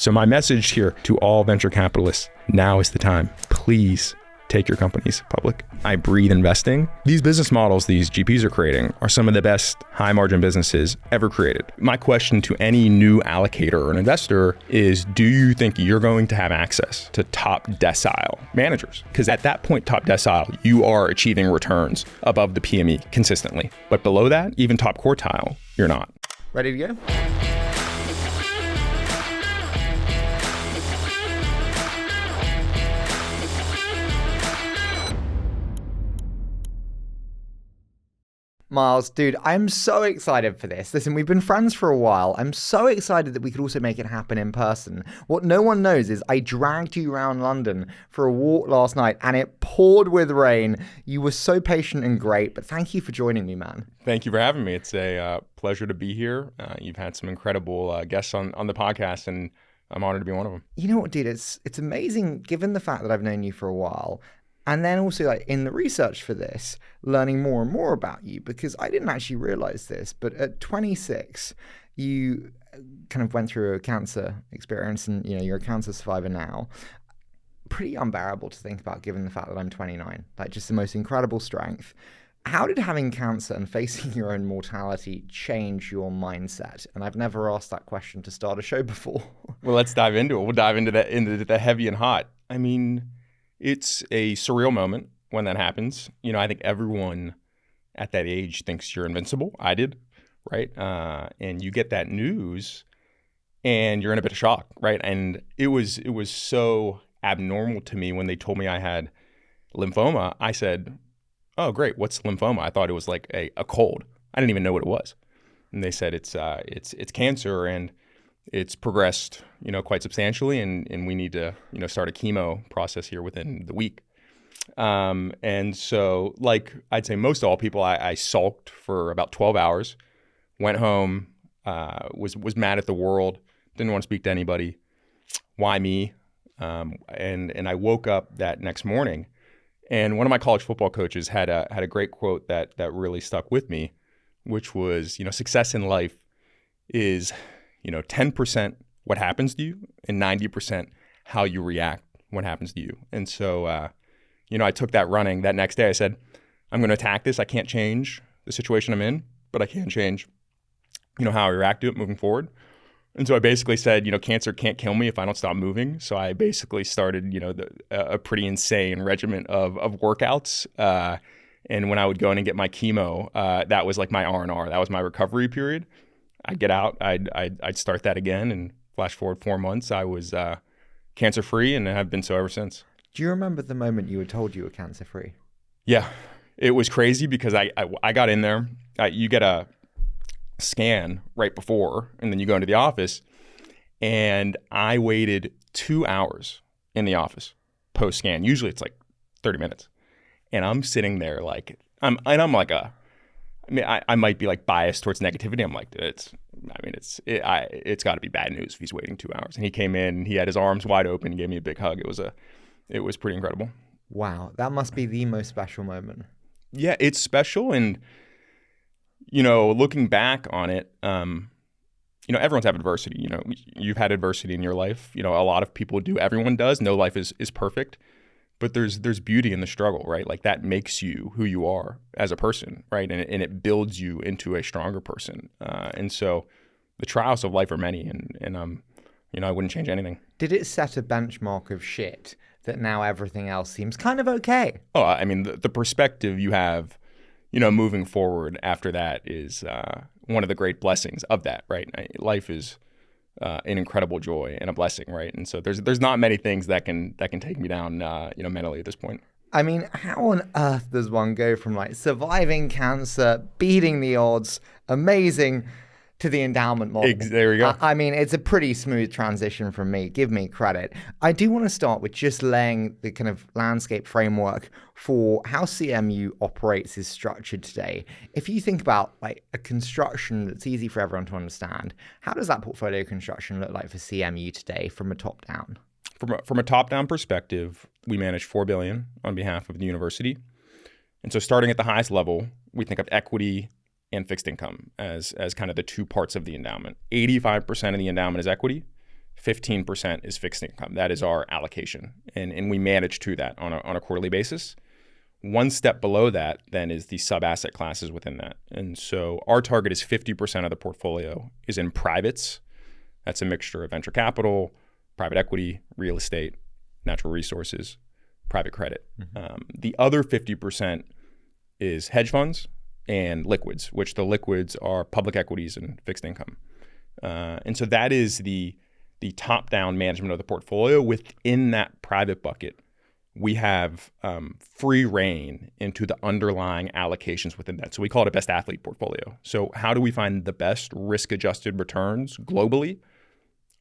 So my message here to all venture capitalists, now is the time. Please take your companies public. I breathe investing. These business models these GPs are creating are some of the best high margin businesses ever created. My question to any new allocator or an investor is, do you think you're going to have access to top decile managers? Because at that point, top decile, you are achieving returns above the PME consistently. But below that, even top quartile, you're not. Ready to go? Miles, dude, I'm so excited for this. Listen, we've been friends for a while. I'm so excited that we could also make it happen in person. What no one knows is I dragged you around London for a walk last night and it poured with rain. You were so patient and great, but thank you for joining me, man. Thank you for having me. It's a pleasure to be here. You've had some incredible guests on the podcast, and I'm honored to be one of them. You know what, dude? It's amazing, given the fact that I've known you for a while. And then also, like, in the research for this, learning more and more about you, because I didn't actually realize this, but at 26, you kind of went through a cancer experience, and you're a cancer survivor now. Pretty unbearable to think about, given the fact that I'm 29. Like, just the most incredible strength. How did having cancer and facing your own mortality change your mindset? And I've never asked that question to start a show before. Well, let's dive into it. We'll dive into the heavy and hot. I mean, it's a surreal moment when that happens. I think everyone at that age thinks you're invincible. I did, right? And you get that news and you're in a bit of shock, right? And it was so abnormal to me when they told me I had lymphoma. I said, oh, great. What's lymphoma? I thought it was like a cold. I didn't even know what it was. And they said it's cancer, and it's progressed, quite substantially, and we need to, start a chemo process here within the week. And so, like I'd say most all people, I sulked for about 12 hours, went home, was mad at the world, didn't want to speak to anybody. Why me? And I woke up that next morning, and one of my college football coaches had a great quote that really stuck with me, which was, success in life is 10% what happens to you and 90% how you react when happens to you. And so, I took that running that next day. I said, I'm going to attack this. I can't change the situation I'm in, but I can change, how I react to it moving forward. And so I basically said, cancer can't kill me if I don't stop moving. So I basically started, a pretty insane regimen of workouts. And when I would go in and get my chemo, that was like my R&R. That was my recovery period. I'd get out, I'd start that again, and flash forward 4 months, I was cancer-free, and have been so ever since. Do you remember the moment you were told you were cancer-free? Yeah, it was crazy because I got in there. You get a scan right before, and then you go into the office, and I waited 2 hours in the office post-scan. Usually it's like 30 minutes, and I'm sitting there like I might be like biased towards negativity. I'm like, it's got to be bad news if he's waiting 2 hours. And he came in, he had his arms wide open, and gave me a big hug. It was pretty incredible. Wow, that must be the most special moment. Yeah, it's special, and looking back on it, everyone's had adversity. You've had adversity in your life. A lot of people do. Everyone does. No life is perfect. But there's beauty in the struggle, right? Like that makes you who you are as a person, right? And it builds you into a stronger person. And so the trials of life are many, and I wouldn't change anything. Did it set a benchmark of shit that now everything else seems kind of okay? Oh, I mean, the perspective you have, moving forward after that is one of the great blessings of that, right? Life is an incredible joy and a blessing, right? And so there's not many things that can take me down, mentally at this point. I mean, how on earth does one go from like surviving cancer, beating the odds, amazing, to the endowment model? There we go. I mean, it's a pretty smooth transition from me. Give me credit. I do want to start with just laying the kind of landscape framework for how CMU operates, is structured today. If you think about like a construction that's easy for everyone to understand, how does that portfolio construction look like for CMU today from a top down? From a top down perspective, we manage $4 billion on behalf of the university. And so starting at the highest level, we think of equity and fixed income as kind of the two parts of the endowment. 85% of the endowment is equity, 15% is fixed income. That is our allocation. And we manage to that on a quarterly basis. One step below that then is the sub-asset classes within that. And so our target is 50% of the portfolio is in privates. That's a mixture of venture capital, private equity, real estate, natural resources, private credit. The other 50% is hedge funds and liquids, which the liquids are public equities and fixed income. And so that is the top-down management of the portfolio. Within that private bucket, we have free reign into the underlying allocations within that. So we call it a best athlete portfolio. So how do we find the best risk-adjusted returns globally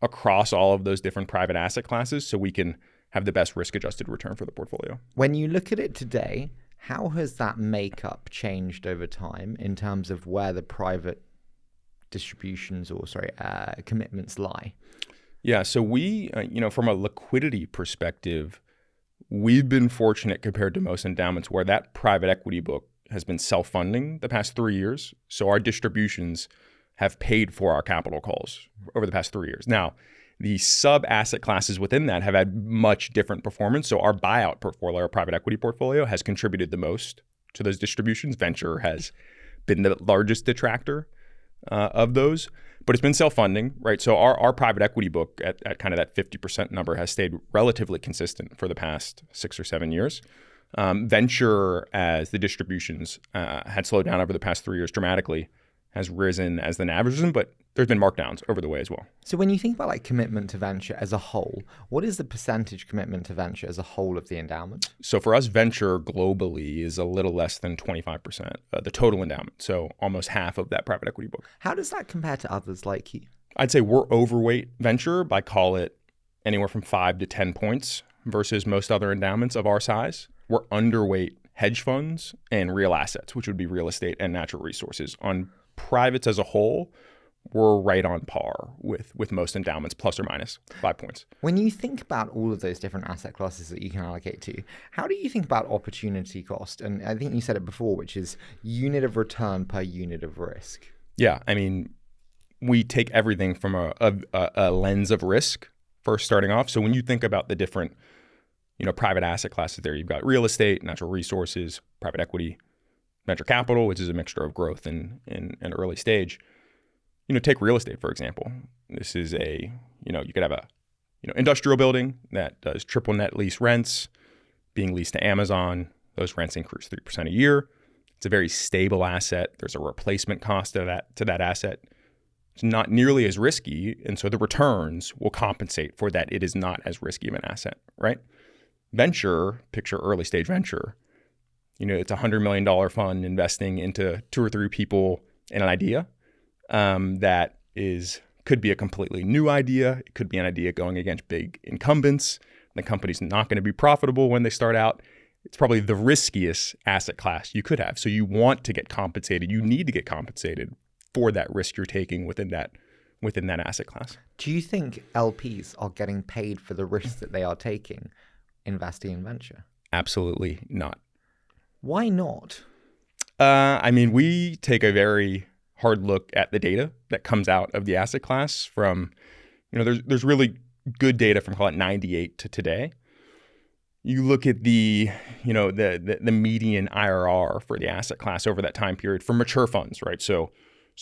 across all of those different private asset classes so we can have the best risk-adjusted return for the portfolio? When you look at it today, how has that makeup changed over time in terms of where the private distributions or commitments lie? Yeah, so we, from a liquidity perspective, we've been fortunate compared to most endowments where that private equity book has been self-funding the past 3 years. So our distributions have paid for our capital calls over the past 3 years. Now, the sub-asset classes within that have had much different performance. So our buyout portfolio, our private equity portfolio, has contributed the most to those distributions. Venture has been the largest detractor of those, but it's been self-funding, right? So our private equity book at kind of that 50% number has stayed relatively consistent for the past 6 or 7 years. Venture, as the distributions had slowed down over the past 3 years dramatically, has risen as the NAV has risen, but there's been markdowns over the way as well. So when you think about commitment to venture as a whole, what is the percentage commitment to venture as a whole of the endowment? So for us, venture globally is a little less than 25%, the total endowment. So almost half of that private equity book. How does that compare to others like you? I'd say we're overweight venture by call it anywhere from 5 to 10 points versus most other endowments of our size. We're underweight hedge funds and real assets, which would be real estate and natural resources. On privates as a whole, we're right on par with most endowments, plus or minus 5 points. When you think about all of those different asset classes that you can allocate to, how do you think about opportunity cost? And I think you said it before, which is unit of return per unit of risk. Yeah, I mean, we take everything from a lens of risk first starting off. So when you think about the different, private asset classes there, you've got real estate, natural resources, private equity, venture capital, which is a mixture of growth and early stage. Take real estate, for example. This is you could have a, industrial building that does triple net lease rents being leased to Amazon. Those rents increase 3% a year. It's a very stable asset. There's a replacement cost to that asset. It's not nearly as risky. And so the returns will compensate for that. It is not as risky of an asset, right? Venture, picture early stage venture. It's a $100 million fund investing into 2 or 3 people in an idea. That could be a completely new idea. It could be an idea going against big incumbents. The company's not going to be profitable when they start out. It's probably the riskiest asset class you could have. So you want to get compensated. You need to get compensated for that risk you're taking within that asset class. Do you think LPs are getting paid for the risks that they are taking investing in venture? Absolutely not. Why not? We take a very hard look at the data that comes out of the asset class from, there's really good data from call it 98 to today. You look at the median IRR for the asset class over that time period for mature funds, right? So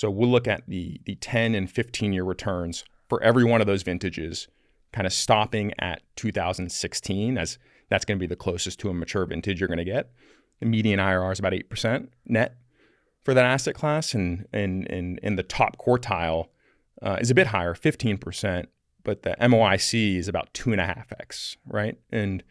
we'll look at the 10 and 15-year returns for every one of those vintages, kind of stopping at 2016, as that's going to be the closest to a mature vintage you're going to get. The median IRR is about 8% net for that asset class, and the top quartile is a bit higher, 15%, but the MOIC is about 2.5x, right? And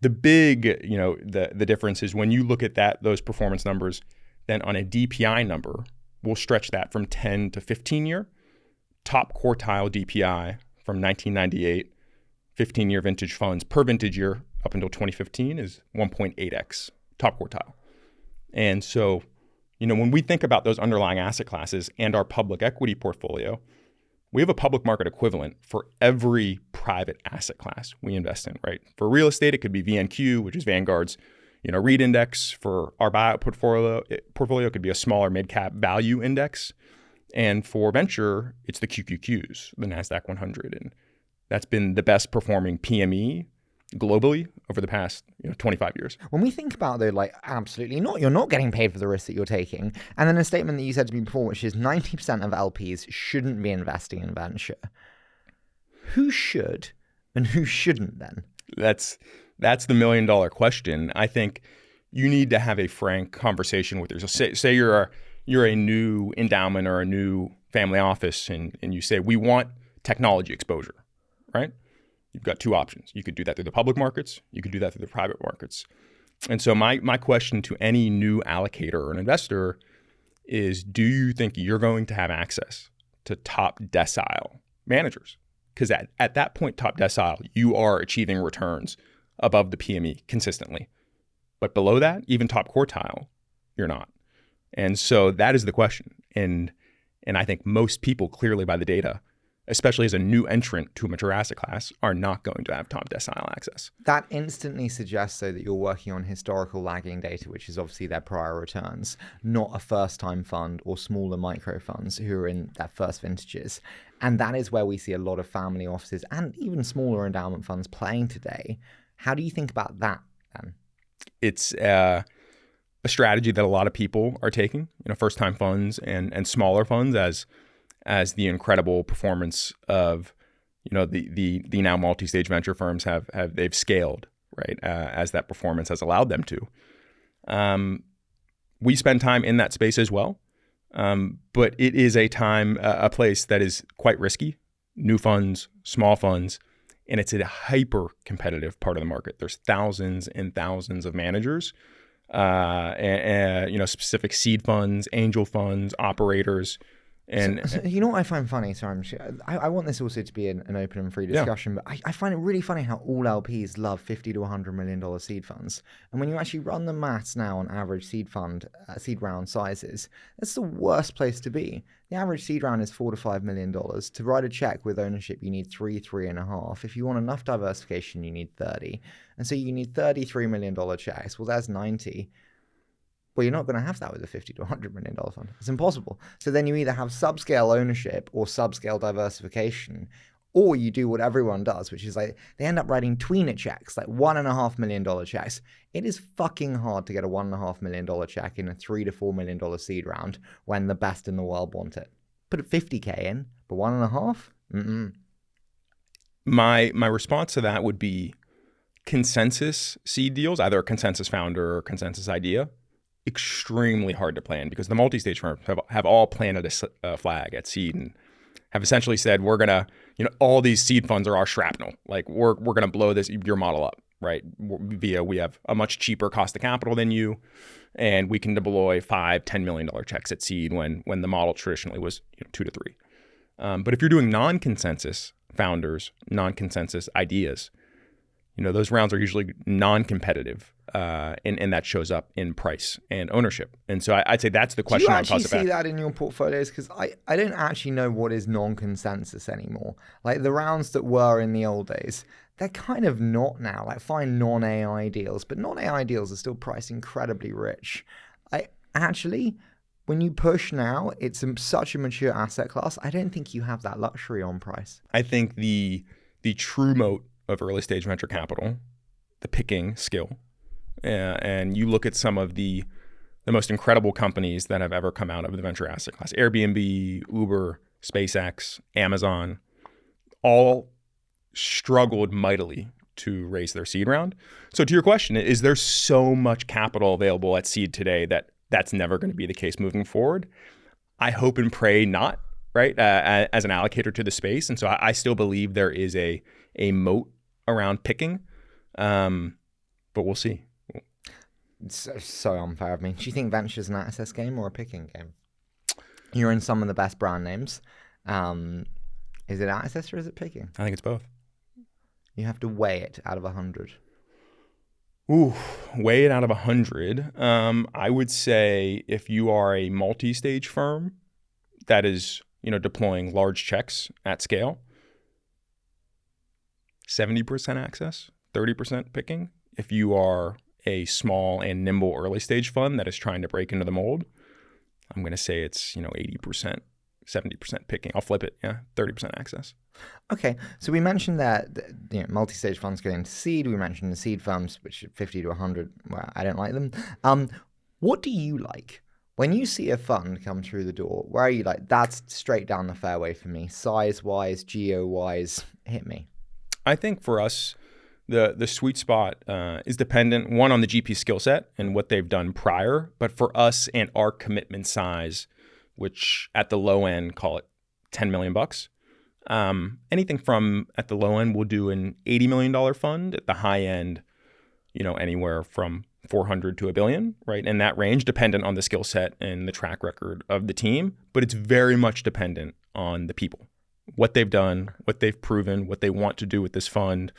the big, the difference is when you look at those performance numbers, then on a DPI number, we'll stretch that from 10 to 15 year. Top quartile DPI from 1998, 15-year vintage funds per vintage year up until 2015 is 1.8x top quartile. And so, when we think about those underlying asset classes and our public equity portfolio, we have a public market equivalent for every private asset class we invest in, right? For real estate, it could be VNQ, which is Vanguard's, REIT index. For our buyout portfolio, it could be a smaller mid-cap value index. And for venture, it's the QQQs, the NASDAQ 100. That's been the best performing PME globally over the past 25 years. When we think about though, like absolutely not, you're not getting paid for the risk that you're taking. And then a statement that you said to me before, which is 90% of LPs shouldn't be investing in venture. Who should and who shouldn't then? That's the $1 million question. I think you need to have a frank conversation with yourself. Say you're a new endowment or a new family office, and you say, we want technology exposure, right? You've got two options. You could do that through the public markets. You could do that through the private markets. And so my question to any new allocator or an investor is, do you think you're going to have access to top decile managers? Because at that point, top decile, you are achieving returns above the PME consistently. But below that, even top quartile, you're not. And so that is the question. And I think most people clearly by the data, especially as a new entrant to a mature asset class, are not going to have top decile access. That instantly suggests, though, that you're working on historical lagging data, which is obviously their prior returns, not a first-time fund or smaller micro funds who are in their first vintages. And that is where we see a lot of family offices and even smaller endowment funds playing today. How do you think about that, then? It's a strategy that a lot of people are taking, first-time funds and smaller funds as the incredible performance of, the now multi-stage venture firms they've scaled, right? As that performance has allowed them to. We spend time in that space as well, but it is a place that is quite risky. New funds, small funds, and it's a hyper competitive part of the market. There's thousands and thousands of managers, and specific seed funds, angel funds, operators. And so, you know what I find funny? Sorry, I want this also to be an open and free discussion, but I find it really funny how all LPs love $50 to $100 million seed funds. And when you actually run the maths now on average seed round sizes, that's the worst place to be. The average seed round is $4 to $5 million. To write a check with ownership, you need three and a half. If you want enough diversification, you need 30. And so you need $33 million checks. Well, there's 90. Well, you're not going to have that with a $50 to $100 million fund. It's impossible. So then you either have subscale ownership or subscale diversification, or you do what everyone does, which is like they end up writing tweener checks, like $1.5 million checks. It is fucking hard to get a $1.5 million check in a $3 to $4 million seed round when the best in the world want it. Put a 50K in, but 1.5? My response to that would be consensus seed deals, either a consensus founder or a consensus idea. Extremely hard to plan because the multi-stage firms have all planted a flag at seed and have essentially said, we're gonna, all these seed funds are our shrapnel. Like we're gonna blow your model up, right? We have a much cheaper cost of capital than you, and we can deploy $5-10 million checks at seed when the model traditionally was 2 to 3. But if you're doing non-consensus founders, non-consensus ideas, those rounds are usually non-competitive. And that shows up in price and ownership. And so I'd say that's the question. Do you actually see that in your portfolios? Because I don't actually know what is non-consensus anymore. Like the rounds that were in the old days, they're kind of not now. Like fine non-AI deals, but non-AI deals are still priced incredibly rich. When you push now, it's such a mature asset class. I don't think you have that luxury on price. I think the true moat of early stage venture capital, the picking skill, and you look at some of the most incredible companies that have ever come out of the venture asset class, Airbnb, Uber, SpaceX, Amazon, all struggled mightily to raise their seed round. So to your question, is there so much capital available at seed today that that's never going to be the case moving forward? I hope and pray not, right, as an allocator to the space. And so I still believe there is a moat around picking, but we'll see. It's so unfair of me. Do you think venture's an access game or a picking game? You're in some of the best brand names. Is it access or is it picking? I think it's both. You have to weigh it out of 100. Ooh, weigh it out of 100. I would say if you are a multi-stage firm that is, deploying large checks at scale, 70% access, 30% picking. If you are a small and nimble early stage fund that is trying to break into the mold, I'm going to say it's 80% 70% picking. I'll flip it. Yeah, 30% access. Okay, so we mentioned that multi-stage funds go into seed. We mentioned the seed firms, which are 50 to 100. Well, I don't like them. What do you like? When you see a fund come through the door, where are you like, that's straight down the fairway for me, size-wise, geo-wise, hit me? I think for us, the sweet spot is dependent, one, on the GP skill set and what they've done prior, but for us and our commitment size, which at the low end, call it $10 million bucks. Anything from at the low end, we'll do an $80 million fund. At the high end, anywhere from 400 to $1 billion, right? In that range, dependent on the skill set and the track record of the team. But it's very much dependent on the people, what they've done, what they've proven, what they want to do with this fund,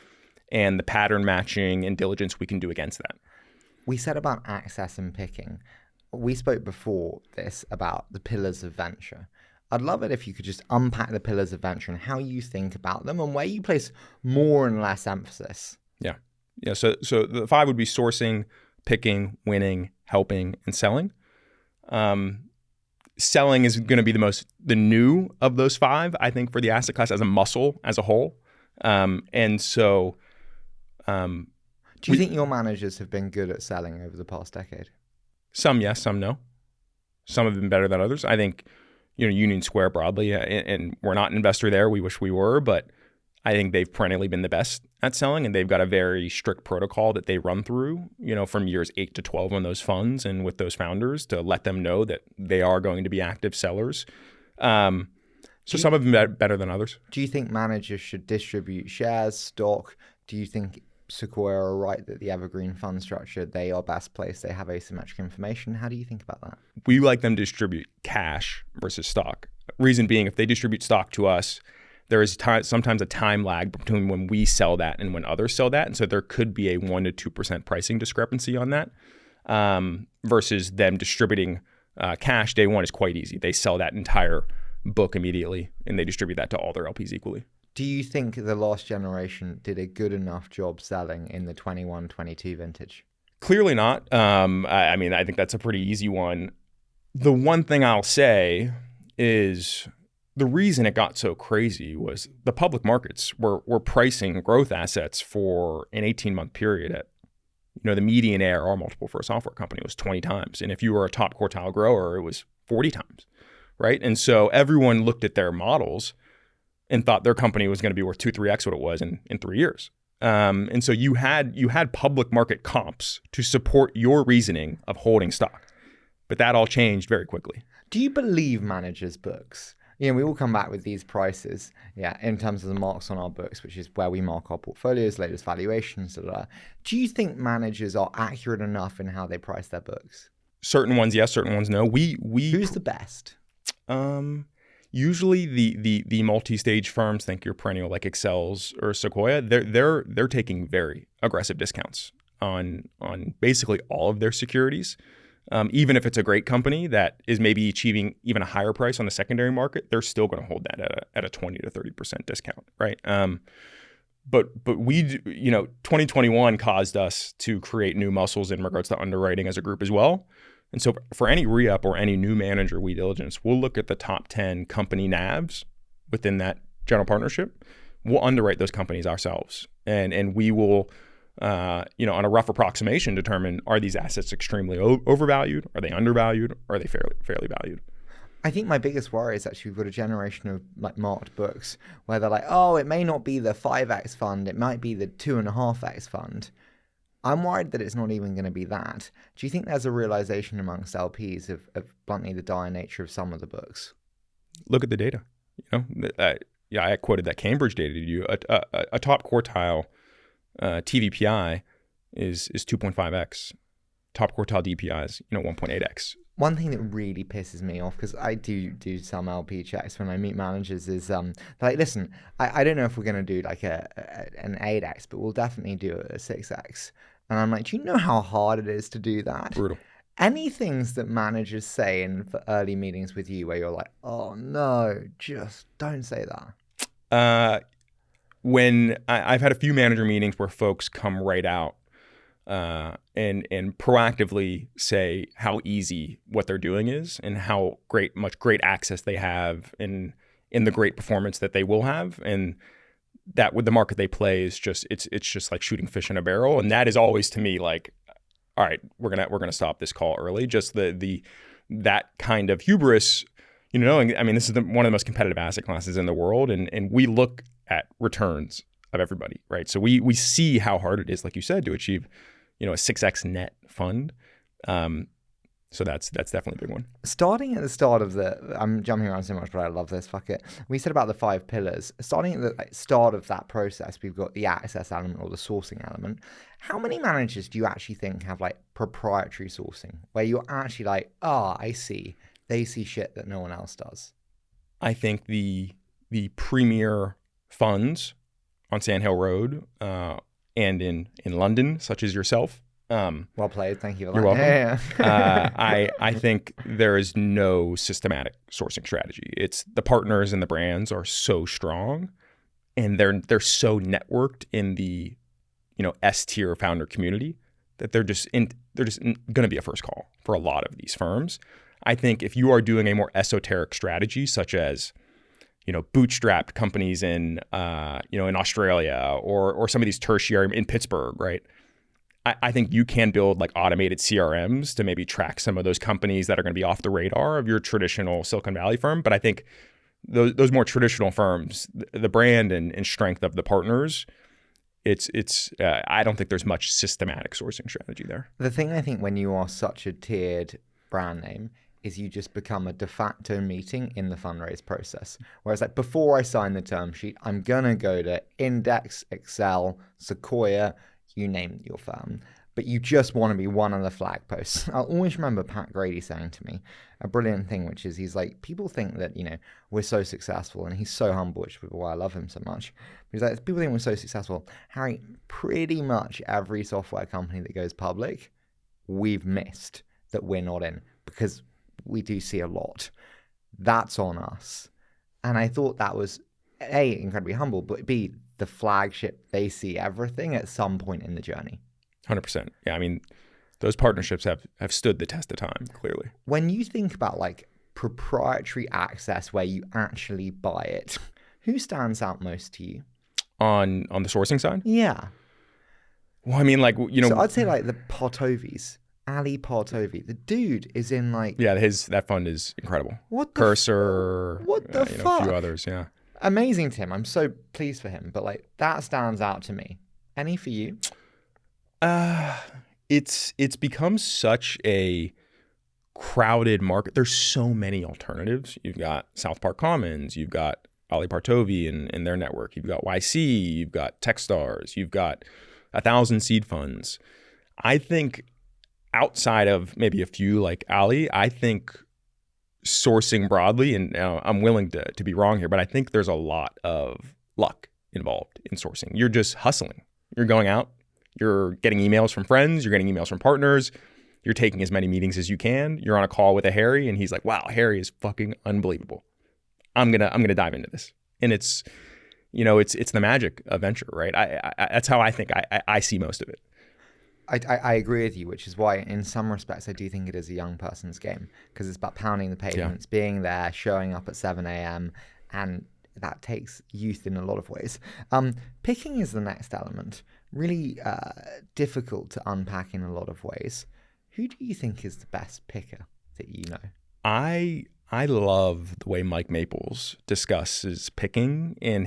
and the pattern matching and diligence we can do against that. We said about access and picking. We spoke before this about the pillars of venture. I'd love it if you could just unpack the pillars of venture and how you think about them and where you place more and less emphasis. Yeah. So the 5 would be sourcing, picking, winning, helping, and selling. Selling is going to be the new of those 5, I think, for the asset class as a muscle, as a whole. Do you think your managers have been good at selling over the past decade? Some yes, some no. Some have been better than others. I think, Union Square broadly, and we're not an investor there. We wish we were, but I think they've perennially been the best at selling, and they've got a very strict protocol that they run through, from years 8 to 12 on those funds and with those founders to let them know that they are going to be active sellers. So some have been better than others. Do you think managers should distribute shares, stock? Do you think Sequoia are right that the evergreen fund structure, they are best placed, they have asymmetric information? How do you think about that? We like them to distribute cash versus stock. Reason being, if they distribute stock to us, there is sometimes a time lag between when we sell that and when others sell that. And so there could be a 1% to 2% pricing discrepancy on that versus them distributing cash. Day one is quite easy. They sell that entire book immediately and they distribute that to all their LPs equally. Do you think the last generation did a good enough job selling in the 21-22 vintage? Clearly not. I think that's a pretty easy one. The one thing I'll say is the reason it got so crazy was the public markets were pricing growth assets for an 18-month period at, the median ARR multiple for a software company was 20 times. And if you were a top quartile grower, it was 40 times, right? And so everyone looked at their models and thought their company was going to be worth 2-3x what it was in 3 years. And so you had public market comps to support your reasoning of holding stock. But that all changed very quickly. Do you believe managers' books? We all come back with these prices, in terms of the marks on our books, which is where we mark our portfolios, latest valuations, Do you think managers are accurate enough in how they price their books? Certain ones, yes. Certain ones, no. Who's the best? Usually the multi-stage firms, think your perennial like Excels or Sequoia, they're taking very aggressive discounts on basically all of their securities. Even if it's a great company that is maybe achieving even a higher price on the secondary market, they're still going to hold that at a 20 to 30% discount, right? But we, 2021 caused us to create new muscles in regards to underwriting as a group as well. And so for any re-up or any new manager we diligence, we'll look at the top 10 company NAVs within that general partnership. We'll underwrite those companies ourselves, and we will, on a rough approximation, determine, are these assets extremely overvalued? Are they undervalued? Or are they fairly valued? I think my biggest worry is actually we've got a generation of marked books where they're like, oh, it may not be the 5x fund, it might be the 2.5x fund. I'm worried that it's not even going to be that. Do you think there's a realization amongst LPs of bluntly the dire nature of some of the books? Look at the data. I quoted that Cambridge data to you. A top quartile TVPI is 2.5x. Top quartile DPI is 1.8x. One thing that really pisses me off, because I do some LP checks when I meet managers, is like, listen, I don't know if we're going to do like an 8x, but we'll definitely do a 6x. And I'm like, do you know how hard it is to do that? Brutal. Any things that managers say in early meetings with you where you're like, oh no, just don't say that? When I've had a few manager meetings where folks come right out and proactively say how easy what they're doing is and how much great access they have in the great performance that they will have, and that with the market they play is just it's just like shooting fish in a barrel. And that is always to me like, all right, we're gonna stop this call early. Just that kind of hubris, knowing, I mean, this is one of the most competitive asset classes in the world, and we look at returns of everybody, right? So we see how hard it is, like you said, to achieve, a 6x net fund. So that's definitely a big one. Starting at the start of I'm jumping around so much, but I love this. Fuck it. We said about the 5 pillars. Starting at the start of that process, we've got the access element or the sourcing element. How many managers do you actually think have like proprietary sourcing, where you're actually like, I see, they see shit that no one else does? I think the premier funds on Sand Hill Road and in London, such as yourself. Well played. Thank you for that. You're welcome. Yeah. I think there is no systematic sourcing strategy. It's the partners and the brands are so strong, and they're so networked in the S tier founder community that they're just going to be a first call for a lot of these firms. I think if you are doing a more esoteric strategy, such as bootstrapped companies in in Australia or some of these tertiary in Pittsburgh, right? I think you can build like automated CRMs to maybe track some of those companies that are going to be off the radar of your traditional Silicon Valley firm. But I think those more traditional firms, the brand and strength of the partners, I don't think there's much systematic sourcing strategy there. The thing I think when you are such a tiered brand name is you just become a de facto meeting in the fundraise process. Whereas like before I sign the term sheet, I'm going to go to Index, Excel, Sequoia, you name your firm, but you just want to be one of the flag posts. I'll always remember Pat Grady saying to me a brilliant thing, which is he's like, people think that, we're so successful, and he's so humble, which is why I love him so much. He's like, people think we're so successful. Harry, pretty much every software company that goes public, we've missed that we're not in because we do see a lot. That's on us. And I thought that was A, incredibly humble, but B, the flagship, they see everything at some point in the journey. 100%. Yeah, I mean, those partnerships have stood the test of time, clearly. When you think about like proprietary access where you actually buy it, who stands out most to you? On the sourcing side? Yeah. Well, I mean, like, So I'd say like the Partovi's. Ali Partovi. The dude is in like... Yeah, that fund is incredible. What the Cursor. What the fuck? A few others, yeah. Amazing, Tim. I'm so pleased for him. But like that stands out to me. Any for you? It's become such a crowded market. There's so many alternatives. You've got South Park Commons. You've got Ali Partovi and their network. You've got YC. You've got Techstars. You've got 1,000 seed funds. I think outside of maybe a few like Ali, I think sourcing broadly, and I'm willing to be wrong here, but I think there's a lot of luck involved in sourcing. You're just hustling. You're going out, you're getting emails from friends, you're getting emails from partners, you're taking as many meetings as you can. You're on a call with a Harry, and he's like, "Wow, Harry is fucking unbelievable. I'm gonna dive into this." And it's the magic of venture, right? I that's how I think I see most of it. I agree with you, which is why in some respects I do think it is a young person's game, because it's about pounding the pavements, being there, showing up at 7 a.m. and that takes youth in a lot of ways. Picking is the next element, really difficult to unpack in a lot of ways. Who do you think is the best picker that you know? I love the way Mike Maples discusses picking and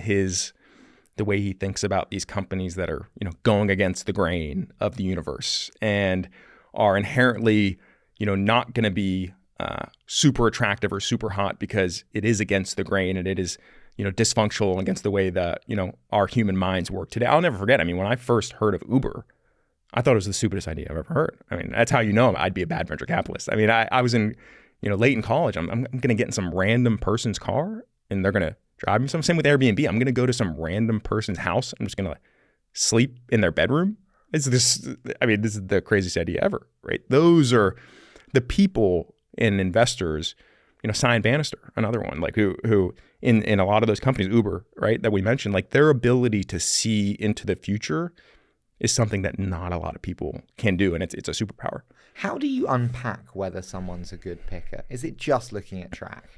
the way he thinks about these companies that are, going against the grain of the universe and are inherently, not going to be super attractive or super hot because it is against the grain and it is, dysfunctional against the way that, our human minds work today. I'll never forget. I mean, when I first heard of Uber, I thought it was the stupidest idea I've ever heard. I mean, that's how I'd be a bad venture capitalist. I mean, I was in, late in college. I'm going to get in some random person's car and they're going to drive me. Same with Airbnb. I'm going to go to some random person's house. I'm just going to sleep in their bedroom. This is the craziest idea ever, right? Those are the people and investors, Cyan Bannister, another one, like who in a lot of those companies, Uber, right, that we mentioned, like their ability to see into the future is something that not a lot of people can do, and it's a superpower. How do you unpack whether someone's a good picker? Is it just looking at track?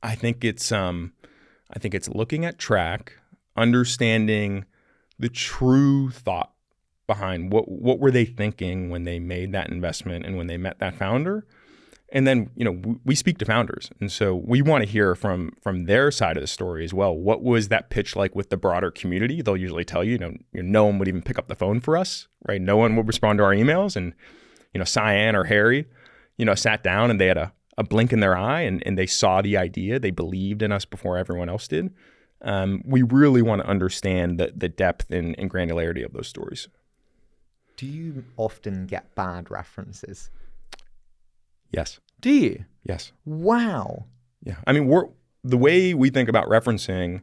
I think it's looking at track, understanding the true thought behind what were they thinking when they made that investment and when they met that founder. And then, we speak to founders. And so we want to hear from their side of the story as well. What was that pitch like with the broader community? They'll usually tell you, no one would even pick up the phone for us, right? No one would respond to our emails. And, Cyan or Harry, sat down and they had a blink in their eye and they saw the idea. They believed in us before everyone else did. We really want to understand the depth and granularity of those stories. Do you often get bad references? Yes. Do you? Yes. Wow. Yeah. I mean, the way we think about referencing,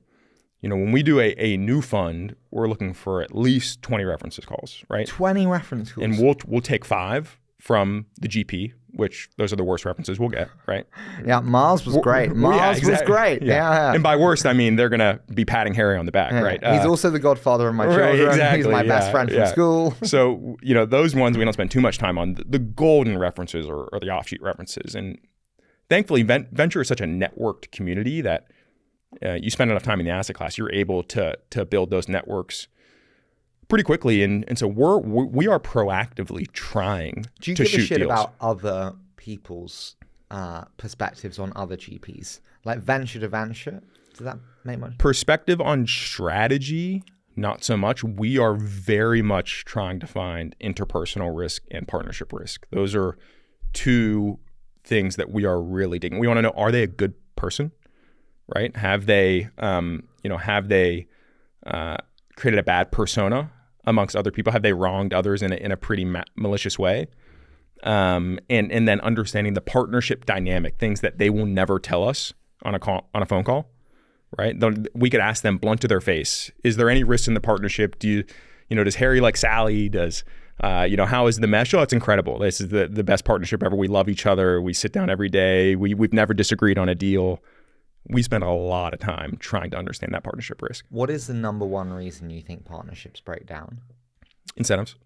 when we do a new fund, we're looking for at least 20 references calls, right? 20 reference calls. And we'll take 5 from the GP, which those are the worst references we'll get, right? Yeah, Mars was great. Mars was great. Yeah. And by worst, I mean, they're going to be patting Harry on the back, right? He's also the godfather of my children. Right, exactly, He's my best friend from school. So, those ones we don't spend too much time on. The golden references or the offshoot references. And thankfully, venture is such a networked community that you spend enough time in the asset class, you're able to build those networks pretty quickly, and so we are proactively trying to shoot deals. Do you give a shit about other people's perspectives on other GPs, like venture to venture? Does that make much perspective on strategy? Not so much. We are very much trying to find interpersonal risk and partnership risk. Those are two things that we are really digging. We want to know: are they a good person? Right? Have they, created a bad persona amongst other people? Have they wronged others in a pretty malicious way? And then understanding the partnership dynamic, things that they will never tell us on a phone call, right? We could ask them blunt to their face: is there any risk in the partnership? Does Harry like Sally? Does how is the mesh? Oh, it's incredible. This is the best partnership ever. We love each other. We sit down every day. We've never disagreed on a deal. We spend a lot of time trying to understand that partnership risk. What is the number one reason you think partnerships break down? Incentives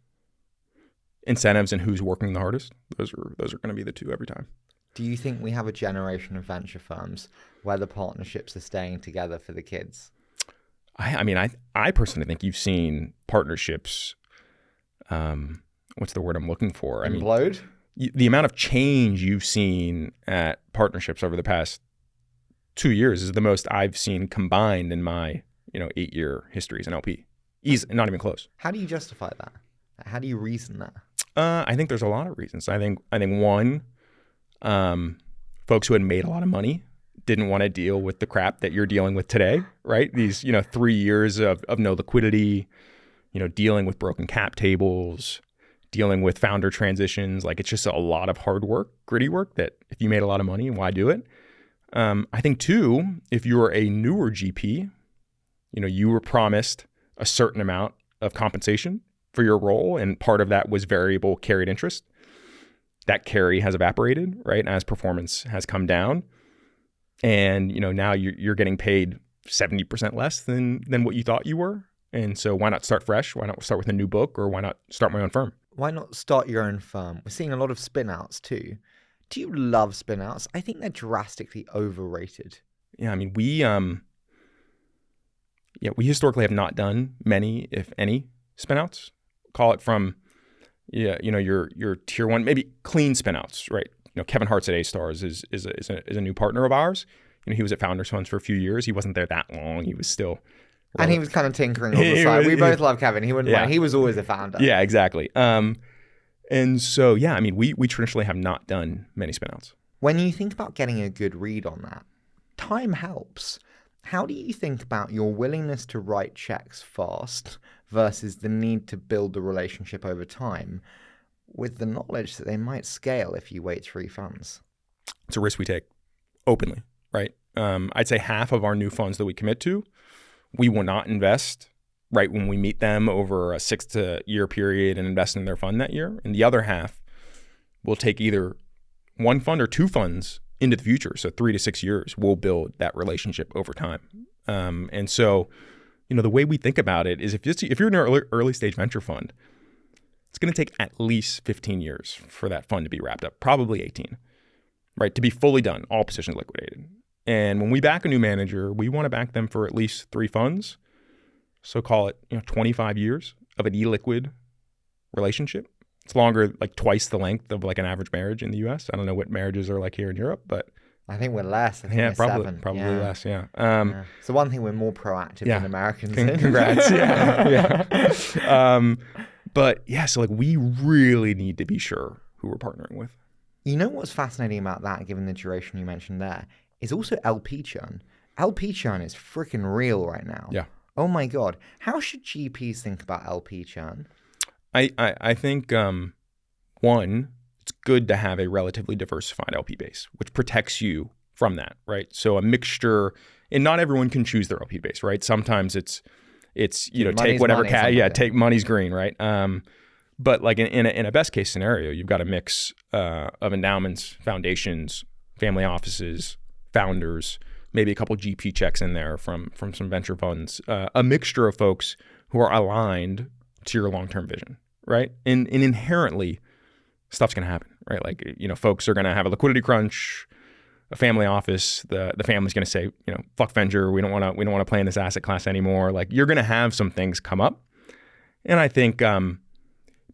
and who's working the hardest. Those are going to be the two every time. Do you think we have a generation of venture firms where the partnerships are staying together for the kids? I personally think you've seen partnerships. What's the word I'm looking for? Implode? The amount of change you've seen at partnerships over the past 2 years is the most I've seen combined in my 8-year history as an LP. Not even close. How do you justify that? How do you reason that? I think there's a lot of reasons. I think one, folks who had made a lot of money didn't want to deal with the crap that you're dealing with today, right? These 3 years of no liquidity, dealing with broken cap tables, dealing with founder transitions. Like, it's just a lot of hard work, gritty work that if you made a lot of money, why do it? I think two, if you're a newer GP, you were promised a certain amount of compensation for your role, and part of that was variable carried interest. That carry has evaporated, right, as performance has come down, and now you're getting paid 70% less than what you thought you were. And so why not start fresh? Why not start with a new book, or why not start my own firm? Why not start your own firm? We're seeing a lot of spin-outs too. Do you love spin-outs? I think they're drastically overrated. Yeah, we historically have not done many, if any, spin-outs. Call it from, your tier one, maybe clean spin-outs, right? Kevin Hart's at A-Stars is a new partner of ours. He was at Founders Funds for a few years. He wasn't there that long. He was still... And he was kind of tinkering on the side. We both love Kevin. He wouldn't mind. He was always a founder. Yeah, exactly. And so, we traditionally have not done many spin-outs. When you think about getting a good read on that, time helps. How do you think about your willingness to write checks fast versus the need to build the relationship over time with the knowledge that they might scale if you wait 3 funds? It's a risk we take openly, right? I'd say half of our new funds that we commit to, we will not invest right when we meet them over a 6-year period and invest in their fund that year. And the other half will take either 1 fund or 2 funds into the future. So 3 to 6 years, we'll build that relationship over time. And so, the way we think about it is if you're in an early stage venture fund, it's going to take at least 15 years for that fund to be wrapped up, probably 18, right? To be fully done, all positions liquidated. And when we back a new manager, we want to back them for at least 3 funds. So call it 25 years of an illiquid relationship. It's longer, like twice the length of like an average marriage in the US. I don't know what marriages are like here in Europe, but I think we're less. I think we're probably 7. Probably less. Yeah. So one thing we're more proactive than Americans. Congrats. Yeah. But yeah, so like we really need to be sure who we're partnering with. You know what's fascinating about that, given the duration you mentioned there, is also LP churn. LP churn is freaking real right now. Yeah. Oh my God. How should GPs think about LP churn? I think, one, it's good to have a relatively diversified LP base, which protects you from that, right? So a mixture, and not everyone can choose their LP base, right? Sometimes it's take whatever take money's green, right? But like in a best case scenario, you've got a mix of endowments, foundations, family offices, founders, maybe a couple GP checks in there from some venture funds, a mixture of folks who are aligned to your long-term vision, right? And inherently, stuff's going to happen, right? Like, folks are going to have a liquidity crunch, a family office, the family's going to say, fuck venture, we don't want to play in this asset class anymore. Like, you're going to have some things come up. And I think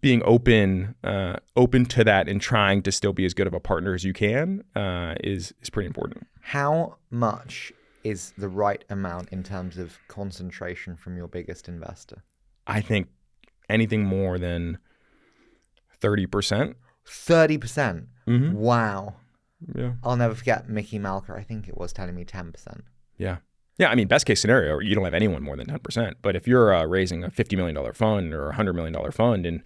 being open to that and trying to still be as good of a partner as you can is pretty important. How much is the right amount in terms of concentration from your biggest investor? I think anything more than 30%. 30%? Mm-hmm. Wow. Yeah. I'll never forget Mickey Malker, I think it was, telling me 10%. Yeah. Yeah, I mean, best case scenario, you don't have anyone more than 10%. But if you're raising a $50 million fund or a $100 million fund and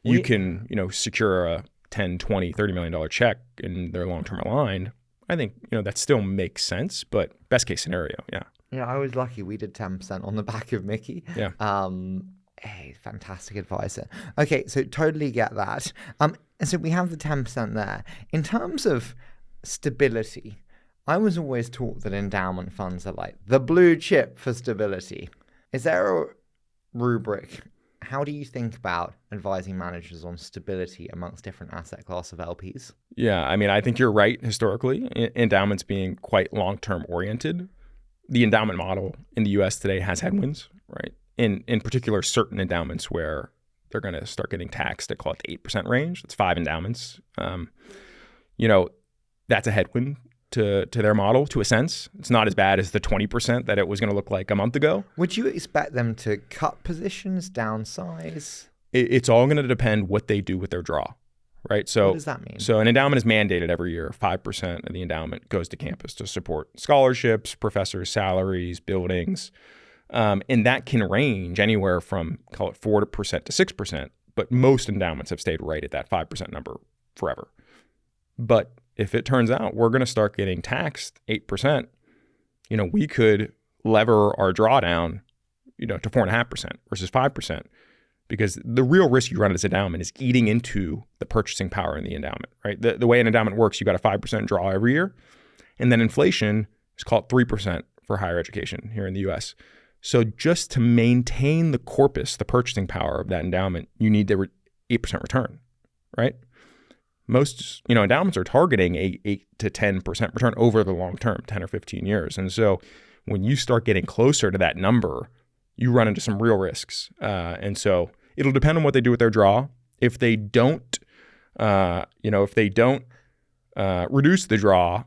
you can, secure a $10, $20, $30 million check and they're long-term aligned, I think, that still makes sense. But best case scenario, yeah. Yeah, I was lucky. We did 10% on the back of Mickey. Yeah. Hey, fantastic advisor. Okay, so totally get that. So we have the 10% there. In terms of stability, I was always taught that endowment funds are like the blue chip for stability. Is there a rubric? How do you think about advising managers on stability amongst different asset class of LPs? Yeah, I mean, I think you're right historically. Endowments being quite long-term oriented. The endowment model in the US today has headwinds, right? In particular, certain endowments where they're going to start getting taxed at, call it the 8% range. That's 5 endowments. That's a headwind to their model, to a sense. It's not as bad as the 20% that it was going to look like a month ago. Would you expect them to cut positions, downsize? It's all going to depend what they do with their draw, right? So what does that mean? So an endowment is mandated every year. 5% of the endowment goes to campus to support scholarships, professors' salaries, buildings. And that can range anywhere from, call it 4% to 6%, but most endowments have stayed right at that 5% number forever. But if it turns out we're going to start getting taxed 8%, we could lever our drawdown, to 4.5% versus 5%, because the real risk you run at this endowment is eating into the purchasing power in the endowment, right? The way an endowment works, you got a 5% draw every year, and then inflation is called 3% for higher education here in the US. So just to maintain the corpus, the purchasing power of that endowment, you need the 8% return, right? Most, endowments are targeting 8 to 10% return over the long term, 10 or 15 years. And so when you start getting closer to that number, you run into some real risks. And so it'll depend on what they do with their draw. If they don't, reduce the draw,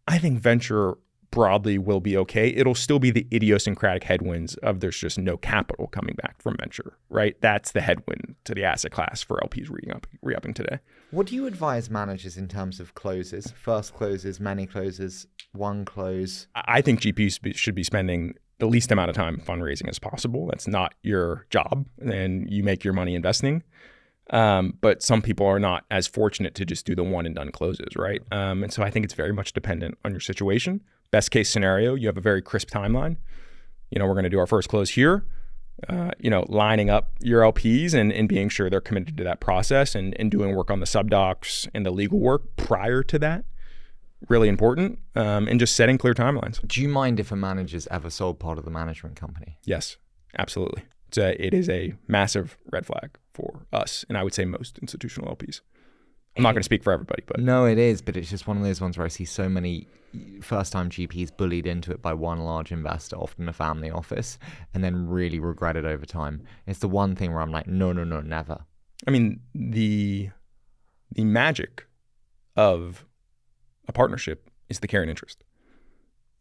I think venture broadly will be okay. It'll still be the idiosyncratic headwinds of there's just no capital coming back from venture, right? That's the headwind to the asset class for LPs re-upping today. What do you advise managers in terms of closes? First closes, many closes, one close? I think GPs should be spending the least amount of time fundraising as possible. That's not your job, and you make your money investing. But some people are not as fortunate to just do the one and done closes, right? And so I think it's very much dependent on your situation. Best case scenario, you have a very crisp timeline. We're going to do our first close here. Lining up your LPs and being sure they're committed to that process and doing work on the sub docs and the legal work prior to that. really important, and just setting clear timelines. Do you mind if a manager's ever sold part of the management company? Yes, absolutely. It is a massive red flag for us, and I would say most institutional LPs. I'm not going to speak for everybody, but no, it is. But it's just one of those ones where I see so many first-time GPs bullied into it by one large investor, often a family office, and then really regret it over time. It's the one thing where I'm like, no, never. I mean, the magic of a partnership is the carried interest,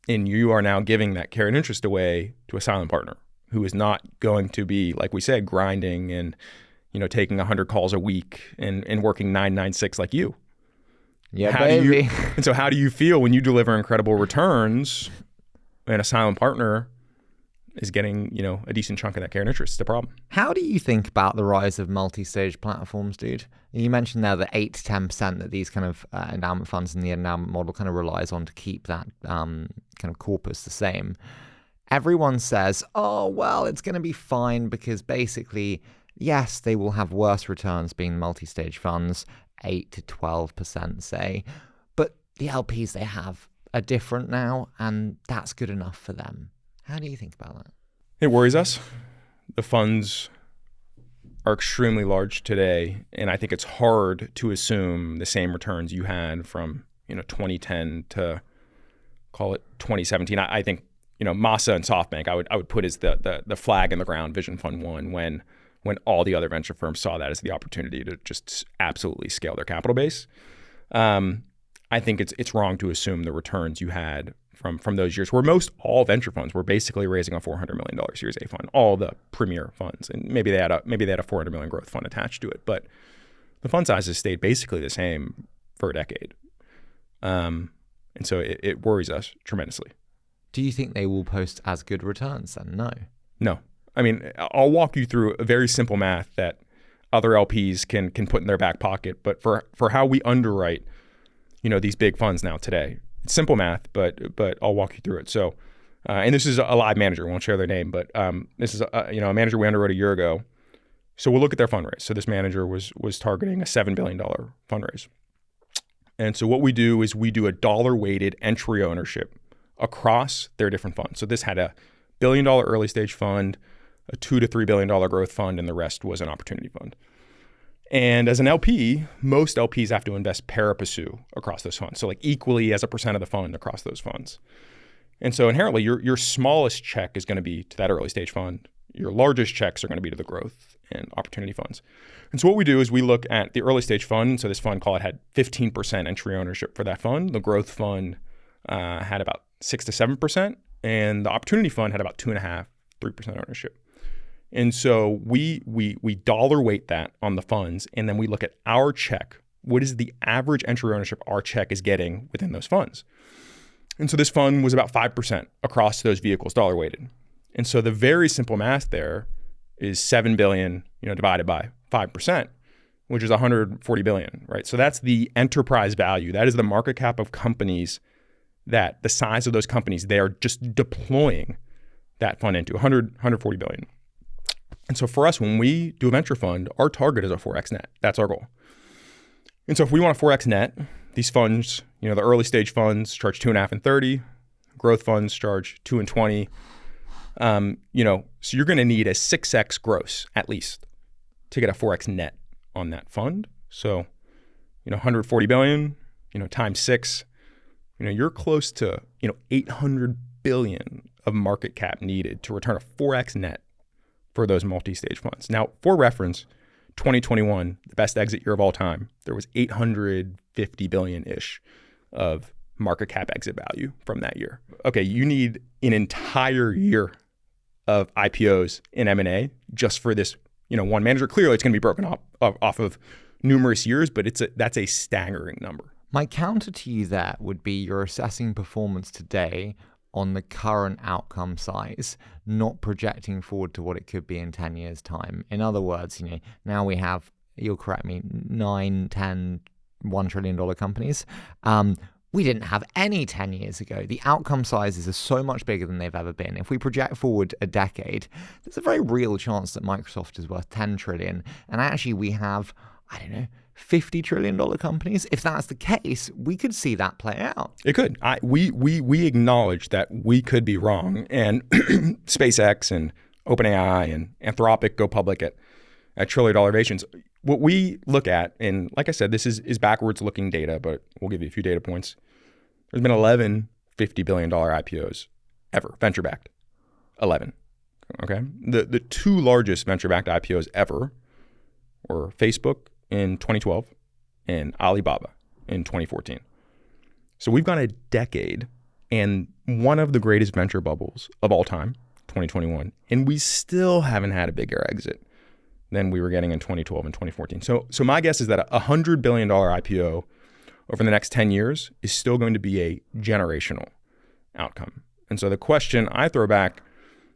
and you are now giving that carried interest away to a silent partner who is not going to be, like we said, grinding and taking 100 calls a week and working 996 like you. Yeah, baby. And so how do you feel when you deliver incredible returns and a silent partner is getting, a decent chunk of that carried interest? It's the problem. How do you think about the rise of multi-stage platforms, dude? You mentioned there the 8 to 10% that these kind of endowment funds in the endowment model kind of relies on to keep that kind of corpus the same. Everyone says, oh, well, it's going to be fine because basically, yes, they will have worse returns being multi-stage funds, 8 to 12%, say, but the LPs they have are different now, and that's good enough for them. How do you think about that? It worries us. The funds are extremely large today, and I think it's hard to assume the same returns you had from 2010 to call it 2017. I think Masa and SoftBank I would put as the flag in the ground Vision Fund 1 when all the other venture firms saw that as the opportunity to just absolutely scale their capital base. I think it's wrong to assume the returns you had from those years, where all venture funds were basically raising a $400 million Series A fund, all the premier funds, and maybe they had a $400 million growth fund attached to it, but the fund sizes stayed basically the same for a decade, and so it worries us tremendously. Do you think they will post as good returns then? No. I mean, I'll walk you through a very simple math that other LPs can put in their back pocket, but for how we underwrite, these big funds now today, it's simple math, but I'll walk you through it. So, and this is a live manager, I won't share their name, but this is a manager we underwrote a year ago. So we'll look at their fundraise. So this manager was targeting a $7 billion fundraise. And so what we do is we do a dollar-weighted entry ownership across their different funds. So this had a $1 billion early stage fund, a $2 to $3 billion growth fund, and the rest was an opportunity fund. And as an LP, most LPs have to invest pari passu across those funds. So like equally as a percent of the fund across those funds. And so inherently, your smallest check is going to be to that early stage fund. Your largest checks are going to be to the growth and opportunity funds. And so what we do is we look at the early stage fund. So this fund, call it, had 15% entry ownership for that fund. The growth fund had about 6 to 7%. And the opportunity fund had about 2.5, 3% ownership. And so we dollar weight that on the funds, and then we look at our check. What is the average entry ownership our check is getting within those funds? And so this fund was about 5% across those vehicles, dollar weighted. And so the very simple math there is 7 billion, divided by 5%, which is 140 billion, right? So that's the enterprise value. That is the market cap of companies, that the size of those companies they are just deploying that fund into, 140 billion. And so for us, when we do a venture fund, our target is a 4x net. That's our goal. And so if we want a 4x net, these funds, the early stage funds charge 2.5 and 30, growth funds charge 2 and 20. So you're going to need a 6x gross at least to get a 4x net on that fund. So, 140 billion, times 6, you're close to, 800 billion of market cap needed to return a 4x net for those multi-stage funds. Now, for reference, 2021, the best exit year of all time, there was 850 billion-ish of market cap exit value from that year. Okay, you need an entire year of IPOs in M&A just for this, one manager. Clearly, it's going to be broken off of numerous years, but that's a staggering number. My counter to you there would be you're assessing performance today on the current outcome size, not projecting forward to what it could be in 10 years' time. In other words, now we have, you'll correct me, 9, 10, $1 trillion companies. We didn't have any 10 years ago. The outcome sizes are so much bigger than they've ever been. If we project forward a decade, there's a very real chance that Microsoft is worth 10 trillion. And actually we have, $50 trillion companies? If that's the case, we could see that play out. It could. We acknowledge that we could be wrong, and SpaceX and OpenAI and Anthropic go public at trillion-dollar valuations. What we look at, and like I said, this is backwards-looking data, but we'll give you a few data points. There's been 11 $50 billion IPOs ever, venture-backed. 11. Okay? The two largest venture-backed IPOs ever were Facebook in 2012 and Alibaba in 2014. So we've gone a decade and one of the greatest venture bubbles of all time, 2021, and we still haven't had a bigger exit than we were getting in 2012 and 2014. So my guess is that a $100 billion IPO over the next 10 years is still going to be a generational outcome. And so the question I throw back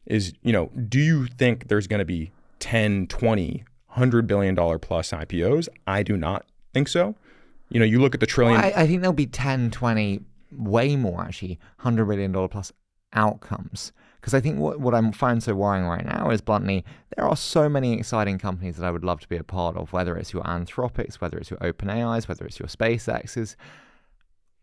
is, do you think there's going to be 10, 20, $100 billion plus IPOs? I do not think so. You look at the trillion. Well, I think there'll be 10, 20, way more actually, $100 billion plus outcomes. Because I think what I find so worrying right now is, bluntly, there are so many exciting companies that I would love to be a part of, whether it's your Anthropics, whether it's your OpenAIs, whether it's your SpaceXs.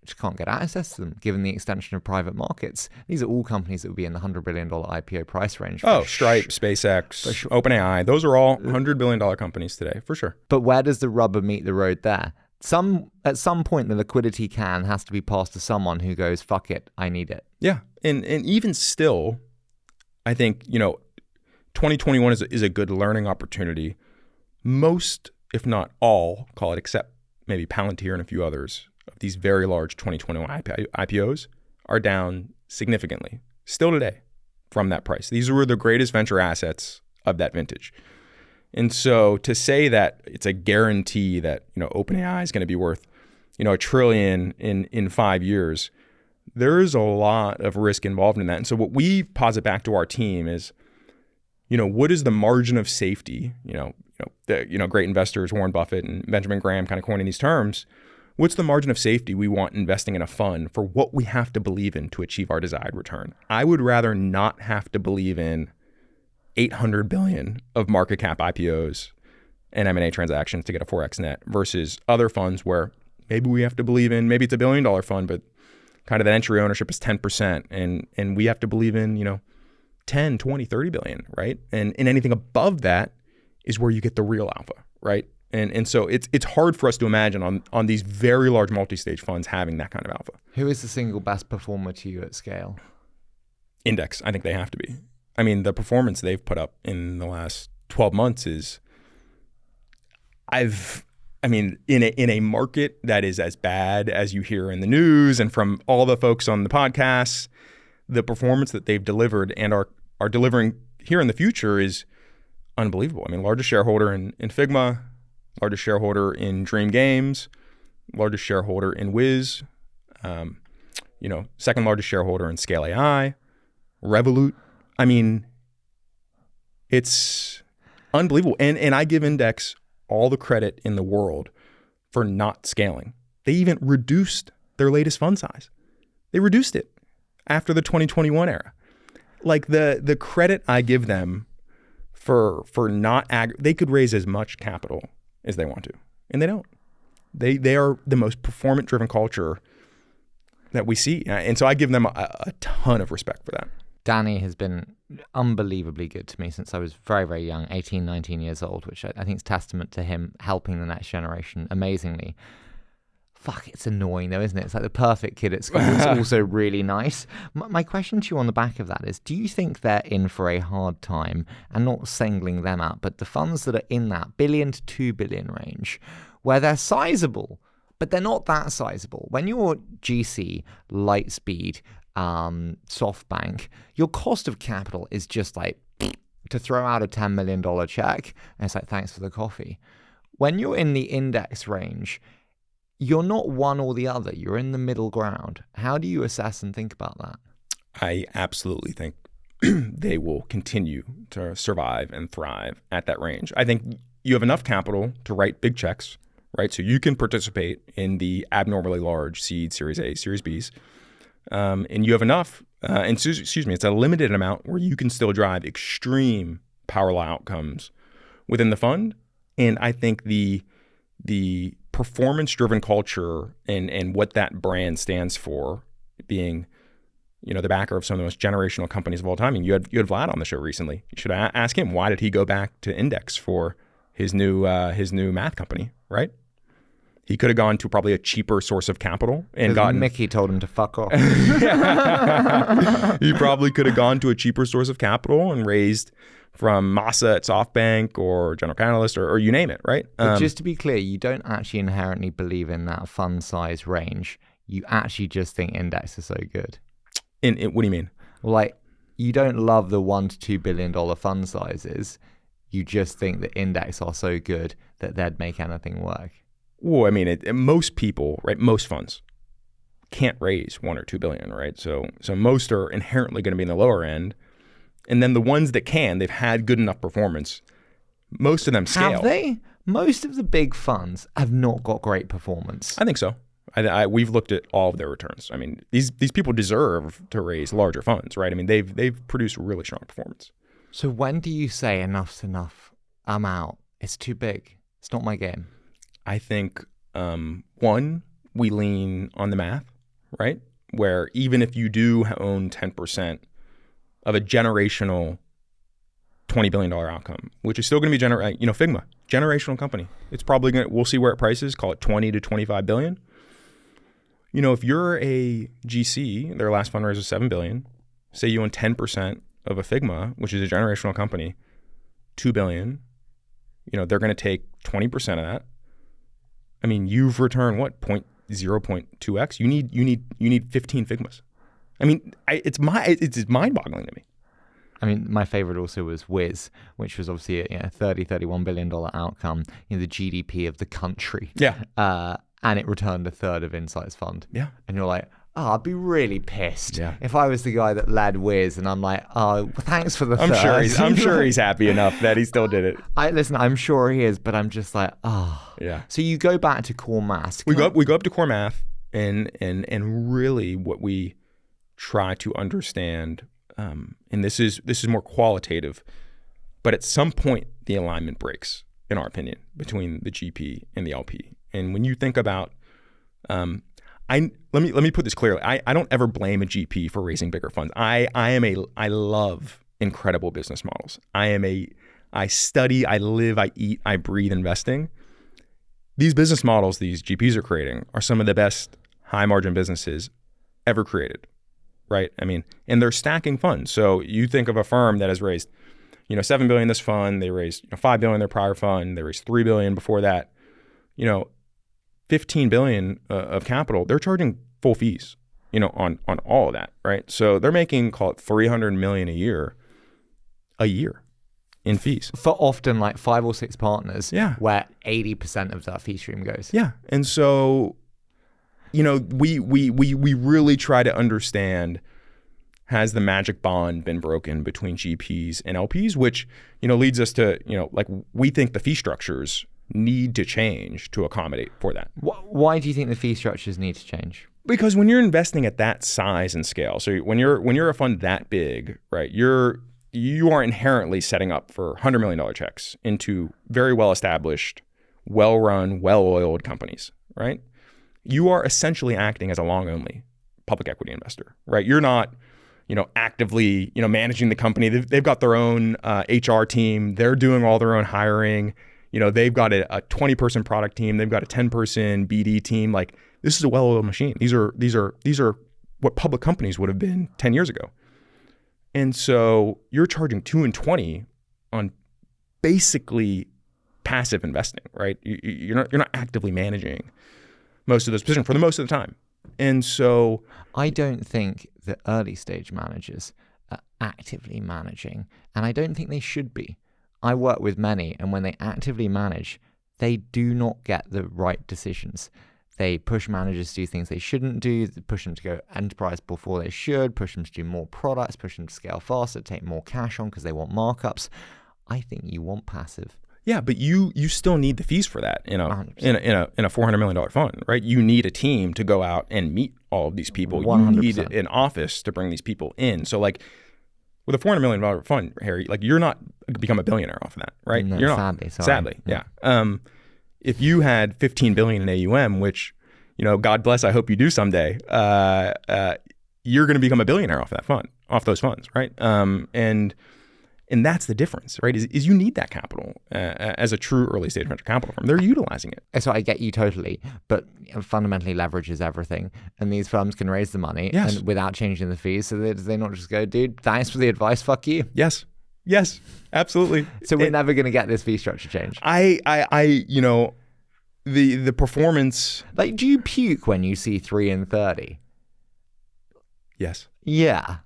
Just can't get access to them, given the extension of private markets. These are all companies that would be in the $100 billion IPO price range. Stripe, SpaceX, OpenAI. Those are all $100 billion companies today, for sure. But where does the rubber meet the road there? At some point, the liquidity can has to be passed to someone who goes, fuck it, I need it. Yeah, and even still, I think, 2021 is a good learning opportunity. Most, if not all, call it, except maybe Palantir and a few others, of these very large 2021 IPOs are down significantly still today from that price. These were the greatest venture assets of that vintage. And so to say that it's a guarantee that, OpenAI is going to be worth, $1 trillion in 5 years, there is a lot of risk involved in that. And so what we posit back to our team is, what is the margin of safety? Great investors, Warren Buffett and Benjamin Graham, kind of coining these terms. What's the margin of safety we want investing in a fund for what we have to believe in to achieve our desired return? I would rather not have to believe in 800 billion of market cap IPOs and M&A transactions to get a 4x net versus other funds where maybe we have to believe in, maybe it's $1 billion fund, but kind of the entry ownership is 10%, and we have to believe in, 10, 20, 30 billion, right? And anything above that is where you get the real alpha, right? And so it's hard for us to imagine on these very large multi-stage funds having that kind of alpha. Who is the single best performer to you at scale? Index, I think they have to be. I mean, the performance they've put up in the last 12 months is, in a market that is as bad as you hear in the news and from all the folks on the podcasts, the performance that they've delivered and are delivering here in the future is unbelievable. I mean, largest shareholder in Figma, largest shareholder in Dream Games, largest shareholder in Wiz, second largest shareholder in Scale AI, Revolut. I mean, it's unbelievable. And I give Index all the credit in the world for not scaling. They even reduced their latest fund size. They reduced it after the 2021 era. Like the credit I give them for not they could raise as much capital as they want to, and they don't. They are the most performance-driven culture that we see, and so I give them a ton of respect for that. Danny has been unbelievably good to me since I was very, very young, 18, 19 years old, which I think is testament to him helping the next generation amazingly. Fuck, it's annoying though, isn't it? It's like the perfect kid at school. It's also really nice. My question to you on the back of that is, do you think they're in for a hard time, and not singling them out, but the funds that are in that $1 billion to $2 billion range, where they're sizable, but they're not that sizable? When you're GC, Lightspeed, SoftBank, your cost of capital is just like to throw out a $10 million check, and it's like, thanks for the coffee. When you're in the index range, you're not one or the other. You're in the middle ground. How do you assess and think about that? I absolutely think they will continue to survive and thrive at that range. I think you have enough capital to write big checks, right? So you can participate in the abnormally large seed, Series A, Series Bs. And you have enough, it's a limited amount where you can still drive extreme power law outcomes within the fund. And I think the the performance-driven culture and what that brand stands for, being, the backer of some of the most generational companies of all time. And you had Vlad on the show recently. You should ask him, why did he go back to index for his new math company, right? He could have gone to probably a cheaper source of capital and gotten... Mickey told him to fuck off. He probably could have gone to a cheaper source of capital and raised from Masa at SoftBank or General Catalyst or you name it, right? But just to be clear, you don't actually inherently believe in that fund size range. You actually just think index is so good. What do you mean? Like, you don't love the $1 to $2 billion fund sizes. You just think the index are so good that they'd make anything work. Well, I mean, most people, right? Most funds can't raise $1 or $2 billion, right? So most are inherently going to be in the lower end, and then the ones that can, they've had good enough performance. Most of them scale. Have they? Most of the big funds have not got great performance. I think so. We've looked at all of their returns. I mean, these people deserve to raise larger funds, right? I mean, they've produced really strong performance. So when do you say enough's enough? I'm out. It's too big. It's not my game. I think, one, we lean on the math, right? Where even if you do own 10% of a generational $20 billion outcome, which is still going to be Figma, generational company. It's probably going to, we'll see where it prices, call it 20 to 25 billion. If you're a GC, their last fundraiser was $7 billion, say you own 10% of a Figma, which is a generational company, $2 billion, they're going to take 20% of that. I mean, you've returned what, 0.2x? You need 15 Figmas. I mean, it's mind-boggling to me. I mean, my favorite also was Wiz, which was obviously a $31 billion outcome, the GDP of the country. Yeah. And it returned a third of Insight's fund. Yeah. And you're like, I'd be really pissed if I was the guy that led Wiz and I'm like, thanks for the third. I'm sure he's happy enough that he still did it. Listen, I'm sure he is, but I'm just like, Yeah. So you go back to core math. We go up to core math and really what we try to understand, and this is more qualitative, but at some point the alignment breaks, in our opinion, between the GP and the LP. And when you think about, let me put this clearly. I don't ever blame a GP for raising bigger funds. I love incredible business models. I study, I live, I eat, I breathe investing. These business models these GPs are creating are some of the best high margin businesses ever created, right? I mean, and they're stacking funds. So you think of a firm that has raised, $7 billion this fund, they raised $5 billion their prior fund, they raised $3 billion before that, $15 billion of capital, they're charging full fees, on all of that, right? So they're making, call it $300 million a year in fees. For often like 5 or 6 partners, yeah, where 80% of that fee stream goes. Yeah, and so, we really try to understand, has the magic bond been broken between GPs and LPs, which, leads us to, we think the fee structures need to change to accommodate for that. Why do you think the fee structures need to change? Because when you're investing at that size and scale, so when you're a fund that big, right, you are inherently setting up for $100 million checks into very well-established, well-run, well-oiled companies, right? You are essentially acting as a long-only public equity investor, right? You're not, actively, managing the company. They've got their own HR team. They're doing all their own hiring. They've got a 20-person product team. They've got a 10-person BD team. Like, this is a well-oiled machine. These are what public companies would have been 10 years ago. And so you're charging 2 and 20 on basically passive investing, right? You're not actively managing most of those positions for the most of the time. And so I don't think the early stage managers are actively managing, and I don't think they should be. I work with many, and when they actively manage, they do not get the right decisions. They push managers to do things they shouldn't do, they push them to go enterprise before they should, push them to do more products, push them to scale faster, take more cash on because they want markups. I think you want passive. Yeah, but you still need the fees for that in a $400 million fund, right? You need a team to go out and meet all of these people. 100%. You need an office to bring these people in. So like with a $400 million fund, Harry, like you're not become a billionaire off of that, right? No, You're not. sadly. Yeah. if you had 15 billion in AUM, which, God bless, I hope you do someday, you're going to become a billionaire off those funds, right? And that's the difference, right? Is you need that capital as a true early stage venture capital firm. They're utilizing it. So I get you totally, but fundamentally leverage is everything. And these firms can raise the money and without changing the fees. So they not just go, dude, thanks for the advice, fuck you. Yes, absolutely. So we're never going to get this fee structure changed. The performance. Like, do you puke when you see 3 and 30? Yes. Yeah.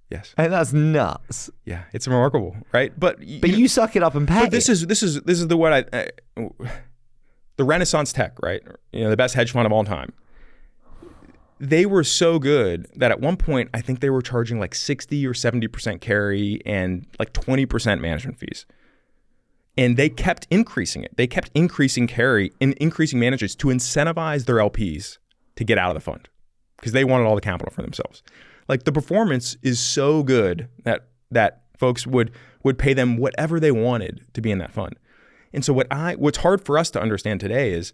Yes. And that's nuts. Yeah, it's remarkable, right? But you suck it up and pay. But this is the Renaissance tech, right? The best hedge fund of all time. They were so good that at one point I think they were charging like 60 or 70% carry and like 20% management fees. And they kept increasing it. They kept increasing carry and increasing managers to incentivize their LPs to get out of the fund because they wanted all the capital for themselves. Like, the performance is so good that folks would pay them whatever they wanted to be in that fund. And so what's hard for us to understand today is,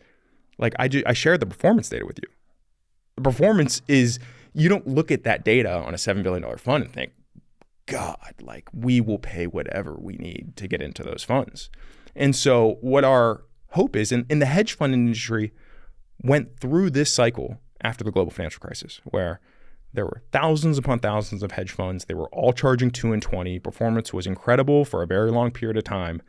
like, I shared the performance data with you. The performance is, you don't look at that data on a $7 billion fund and think, God, like, we will pay whatever we need to get into those funds. And so what our hope is, and the hedge fund industry went through this cycle after the global financial crisis, where there were thousands upon thousands of hedge funds. They were all charging 2 and 20. Performance was incredible for a very long period of time.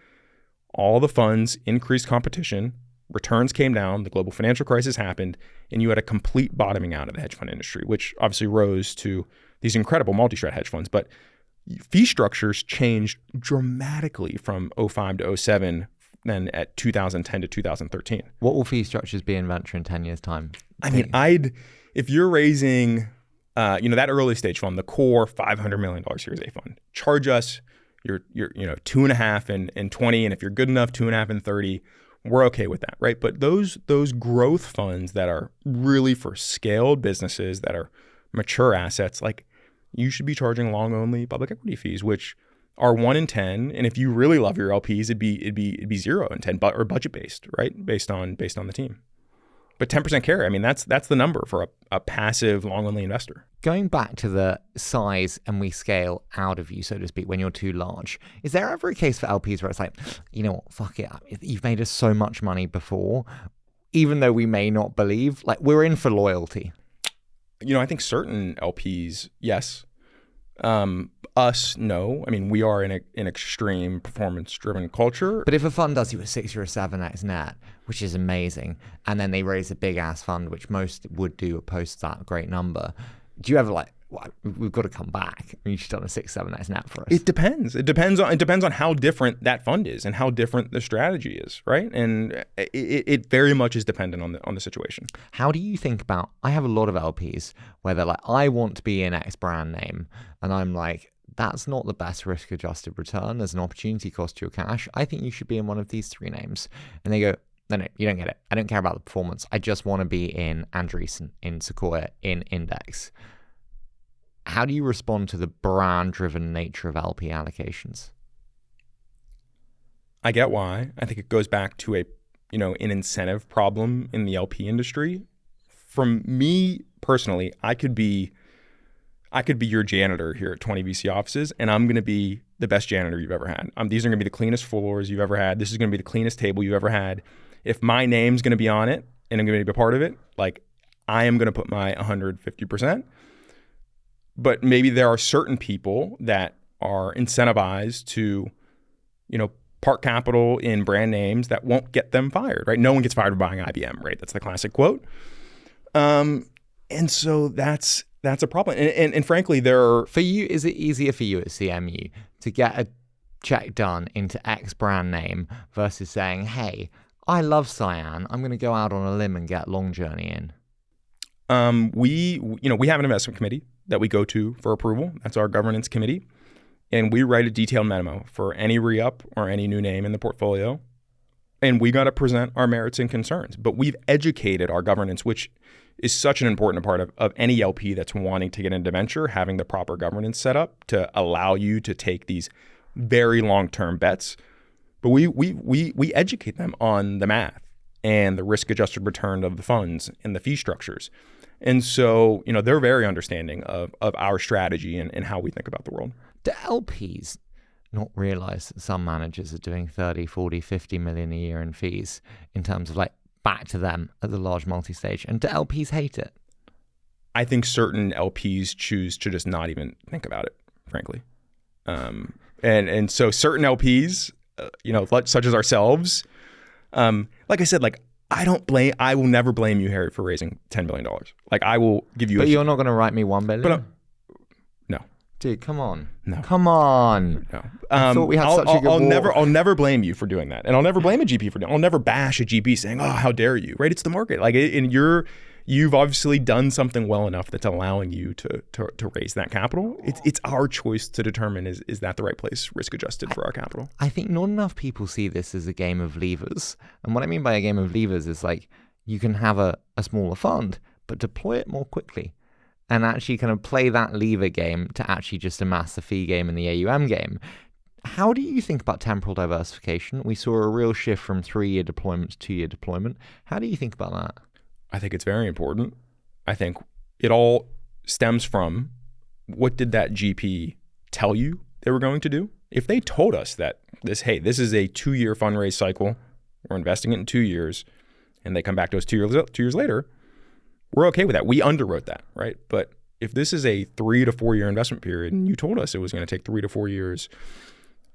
All the funds increased competition. Returns came down. The global financial crisis happened. And you had a complete bottoming out of the hedge fund industry, which obviously rose to these incredible multi-strat hedge funds. But fee structures changed dramatically from 05 to 07, then at 2010 to 2013. What will fee structures be in venture in 10 years' time? I mean, if you're raising... that early stage fund, the core $500 million Series A fund, charge us your 2.5 and 20, and if you're good enough, 2.5 and 30, we're okay with that, right? But those growth funds that are really for scaled businesses that are mature assets, like, you should be charging long only public equity fees, which are 1 in 10, and if you really love your LPs, it'd be 0 in 10, or budget based, right? Based on the team. But 10% carry, I mean, that's the number for a passive long-only investor. Going back to the size and we scale out of you, so to speak, when you're too large, is there ever a case for LPs where it's like, you know what, fuck it, you've made us so much money before, even though we may not believe, like, we're in for loyalty? I think certain LPs, yes. Us, no. I mean, we are in an extreme performance-driven culture. But if a fund does you a 6 or a 7x net, which is amazing, and then they raise a big-ass fund, which most would do post that great number, do you ever like, well, we've got to come back? You should done a 6, 7x net for us. It depends. It depends on how different that fund is and how different the strategy is, right? And it very much is dependent on the situation. How do you think about? I have a lot of LPs where they're like, I want to be in X brand name, and I'm like, that's not the best risk-adjusted return. There's an opportunity cost to your cash. I think you should be in one of these 3 names. And they go, no, you don't get it. I don't care about the performance. I just want to be in Andreessen, in Sequoia, in Index. How do you respond to the brand-driven nature of LP allocations? I get why. I think it goes back to an incentive problem in the LP industry. From me personally, I could be your janitor here at 20 VC offices, and I'm going to be the best janitor you've ever had. These are going to be the cleanest floors you've ever had. This is going to be the cleanest table you've ever had. If my name's going to be on it and I'm going to be a part of it, like, I am going to put my 150%. But maybe there are certain people that are incentivized to, park capital in brand names that won't get them fired, right? No one gets fired for buying IBM, right? That's the classic quote. And so that's a problem. And frankly, there are... For you, is it easier for you at CMU to get a check done into X brand name versus saying, hey, I love Cyan, I'm going to go out on a limb and get Long Journey in? We have an investment committee that we go to for approval. That's our governance committee. And we write a detailed memo for any re-up or any new name in the portfolio. And we got to present our merits and concerns. But we've educated our governance, which is such an important part of any LP that's wanting to get into venture, having the proper governance set up to allow you to take these very long-term bets. But we educate them on the math and the risk-adjusted return of the funds and the fee structures. And so, they're very understanding of our strategy and how we think about the world. Do LPs not realize that some managers are doing 30, 40, 50 million a year in fees in terms of back to them at the large multi-stage? And do LPs hate it? I think certain LPs choose to just not even think about it, frankly. And so certain LPs, such as ourselves, like I said, I will never blame you, Harry, for raising $10 million. I will give you But you're not going to write me $1 billion? But, no. Dude, come on. No. Come on. No. I thought we had such a good walk. I'll never blame you for doing that. And I'll never blame a GP for doing it. I'll never bash a GP saying, oh, how dare you, right? It's the market. You've obviously done something well enough that's allowing you to raise that capital. It's our choice to determine is that the right place, risk adjusted, for our capital. I think not enough people see this as a game of levers. And what I mean by a game of levers is you can have a smaller fund, but deploy it more quickly and actually kind of play that lever game to actually just amass the fee game and the AUM game. How do you think about temporal diversification? We saw a real shift from 3-year deployment to 2-year deployment. How do you think about that? I think it's very important. I think it all stems from, what did that GP tell you they were going to do? If they told us that this is a 2-year fundraise cycle, we're investing it in 2 years, and they come back to us 2 years later, we're okay with that. We underwrote that, right? But if this is a 3 to 4 year investment period, and you told us it was going to take 3 to 4 years,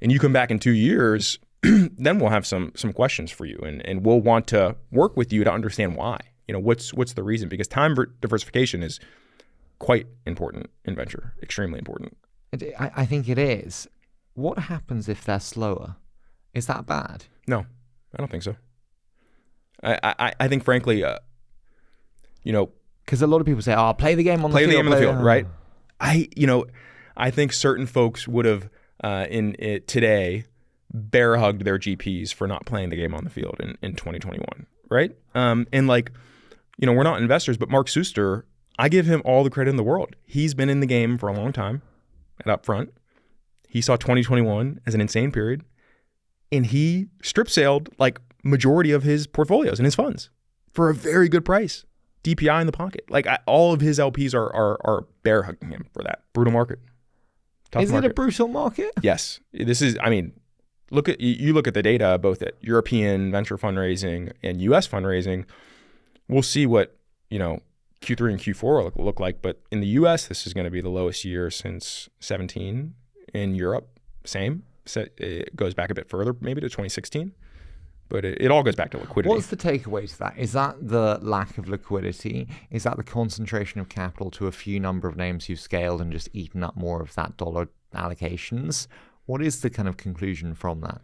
and you come back in 2 years, then we'll have some questions for you, and we'll want to work with you to understand why. What's the reason? Because time diversification is quite important in venture, extremely important. I think it is. What happens if they're slower? Is that bad? No, I don't think so. I think, frankly, because a lot of people say, "Oh, play the game on the field." Play the game on the field, right? I think certain folks would have today bear hugged their GPs for not playing the game on the field in 2021, right? We're not investors, but Mark Suster, I give him all the credit in the world. He's been in the game for a long time at Upfront. He saw 2021 as an insane period, and he strip sailed majority of his portfolios and his funds for a very good price. DPI in the pocket. All of his LPs are bear hugging him for that. Brutal market. Tough Is market. it a brutal market? Yes. This is, look at the data, both at European venture fundraising and US fundraising. We'll see what, Q3 and Q4 look like. But in the US, this is going to be the lowest year since 2017. In Europe, same. So it goes back a bit further, maybe to 2016. But it all goes back to liquidity. What's the takeaway to that? Is that the lack of liquidity? Is that the concentration of capital to a few number of names you've scaled and just eaten up more of that dollar allocations? What is the kind of conclusion from that?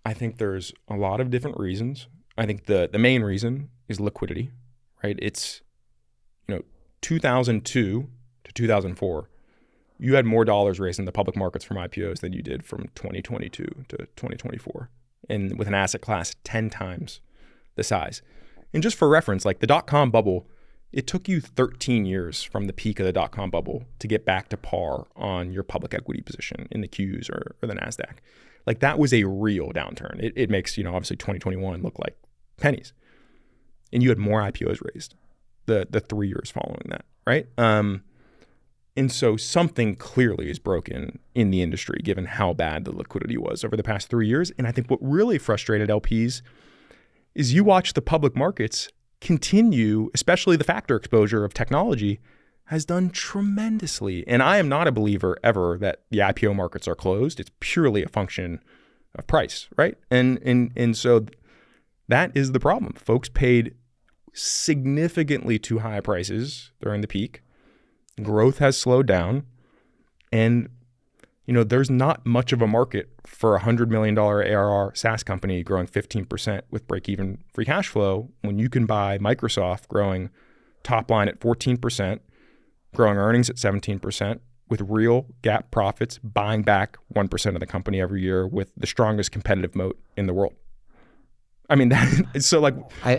I think there's a lot of different reasons. I think the main reason is liquidity, right? It's, 2002 to 2004, you had more dollars raised in the public markets from IPOs than you did from 2022 to 2024. And with an asset class 10 times the size. And just for reference, the dot-com bubble, it took you 13 years from the peak of the dot-com bubble to get back to par on your public equity position in the Qs or the NASDAQ. That was a real downturn. It makes, obviously 2021 look like pennies. And you had more IPOs raised the 3 years following that, right? And so something clearly is broken in the industry, given how bad the liquidity was over the past 3 years. And I think what really frustrated LPs is you watch the public markets continue, especially the factor exposure of technology, has done tremendously. And I am not a believer ever that the IPO markets are closed. It's purely a function of price, right? And so that is the problem. Folks paid significantly too high prices during the peak. Growth has slowed down, and there's not much of a market for a $100 million ARR SaaS company growing 15% with break-even free cash flow when you can buy Microsoft growing top line at 14%, growing earnings at 17%, with real GAAP profits, buying back 1% of the company every year with the strongest competitive moat in the world.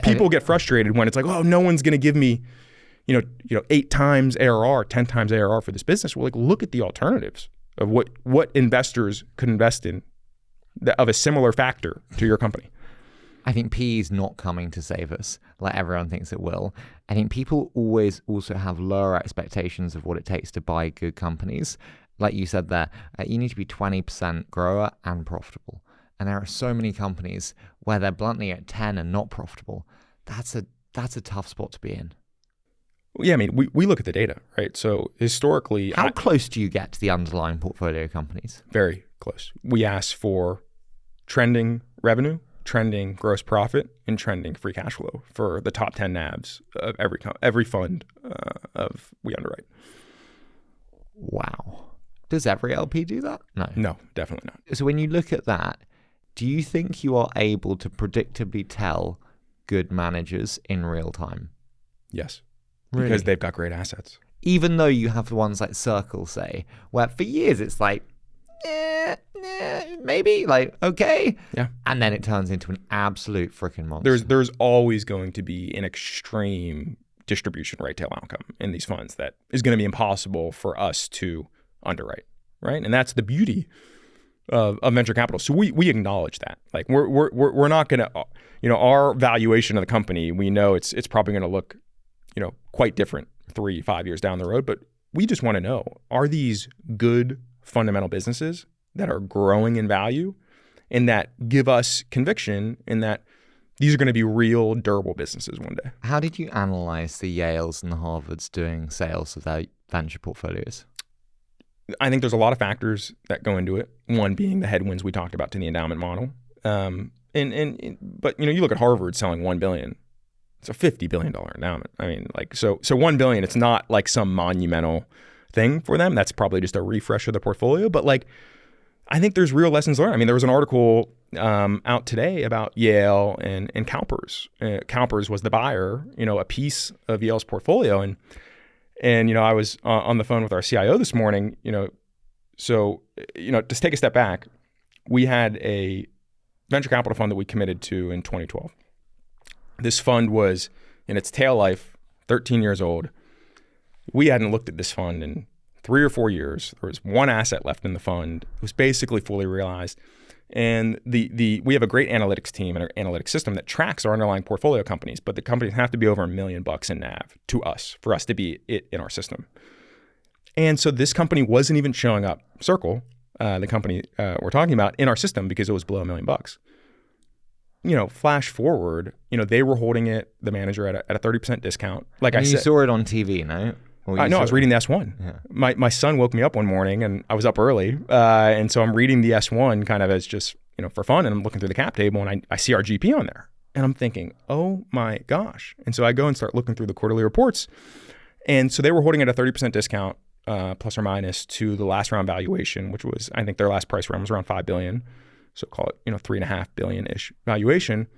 People get frustrated when it's oh, no one's going to give me 8 times ARR, 10 times ARR for this business. Well, look at the alternatives of what investors could invest in of a similar factor to your company. I think PE is not coming to save us like everyone thinks it will. I think people always also have lower expectations of what it takes to buy good companies. Like you said there, you need to be 20% grower and profitable. And there are so many companies where they're bluntly at 10 and not profitable. That's a tough spot to be in. Yeah, I mean, we look at the data, right? So historically... How close do you get to the underlying portfolio companies? Very close. We ask for trending revenue, trending gross profit, and trending free cash flow for the top 10 NAVs of every fund we underwrite. Wow. Does every LP do that? No, definitely not. So when you look at that, do you think you are able to predictably tell good managers in real time? Yes. Really? Because they've got great assets. Even though you have the ones like Circle, say, where for years it's like, maybe, like, okay. Yeah. And then it turns into an absolute freaking monster. There's always going to be an extreme distribution right tail outcome in these funds that is going to be impossible for us to underwrite, right? And that's the beauty of venture capital. So we acknowledge that. Like we're not going to, our valuation of the company, we know it's probably going to look, quite different 3-5 years down the road, but we just want to know, are these good fundamental businesses that are growing in value and that give us conviction in that these are going to be real durable businesses one day. How did you analyze the Yales and the Harvards doing sales of their venture portfolios? I think there's a lot of factors that go into it. One being the headwinds we talked about to the endowment model. But you look at Harvard selling $1 billion. It's a $50 billion endowment. I mean, so $1 billion, it's not like some monumental thing for them. That's probably just a refresh of the portfolio. But I think there's real lessons learned. I mean, there was an article out today about Yale and CalPERS. CalPERS was the buyer, a piece of Yale's portfolio. And I was on the phone with our CIO this morning, so just take a step back. We had a venture capital fund that we committed to in 2012. This fund was in its tail life, 13 years old. We hadn't looked at this fund in 3 or 4 years. There was one asset left in the fund. It was basically fully realized. And we have a great analytics team and an analytics system that tracks our underlying portfolio companies, but the companies have to be over $1 million in NAV to us for us to be it in our system. And so this company wasn't even showing up, Circle, the company we're talking about, in our system because it was below $1 million. Flash forward, they were holding it, the manager, at a 30% discount. Like I said, you saw it on TV, no? I was reading the S1. Yeah. My son woke me up one morning and I was up early. And so I'm reading the S1 kind of as just, for fun. And I'm looking through the cap table and I see our GP on there. And I'm thinking, oh my gosh. And so I go and start looking through the quarterly reports. And so they were holding at a 30% discount, plus or minus, to the last round valuation, which was, I think their last price round was around $5 billion. So call it, $3.5 billion-ish valuation.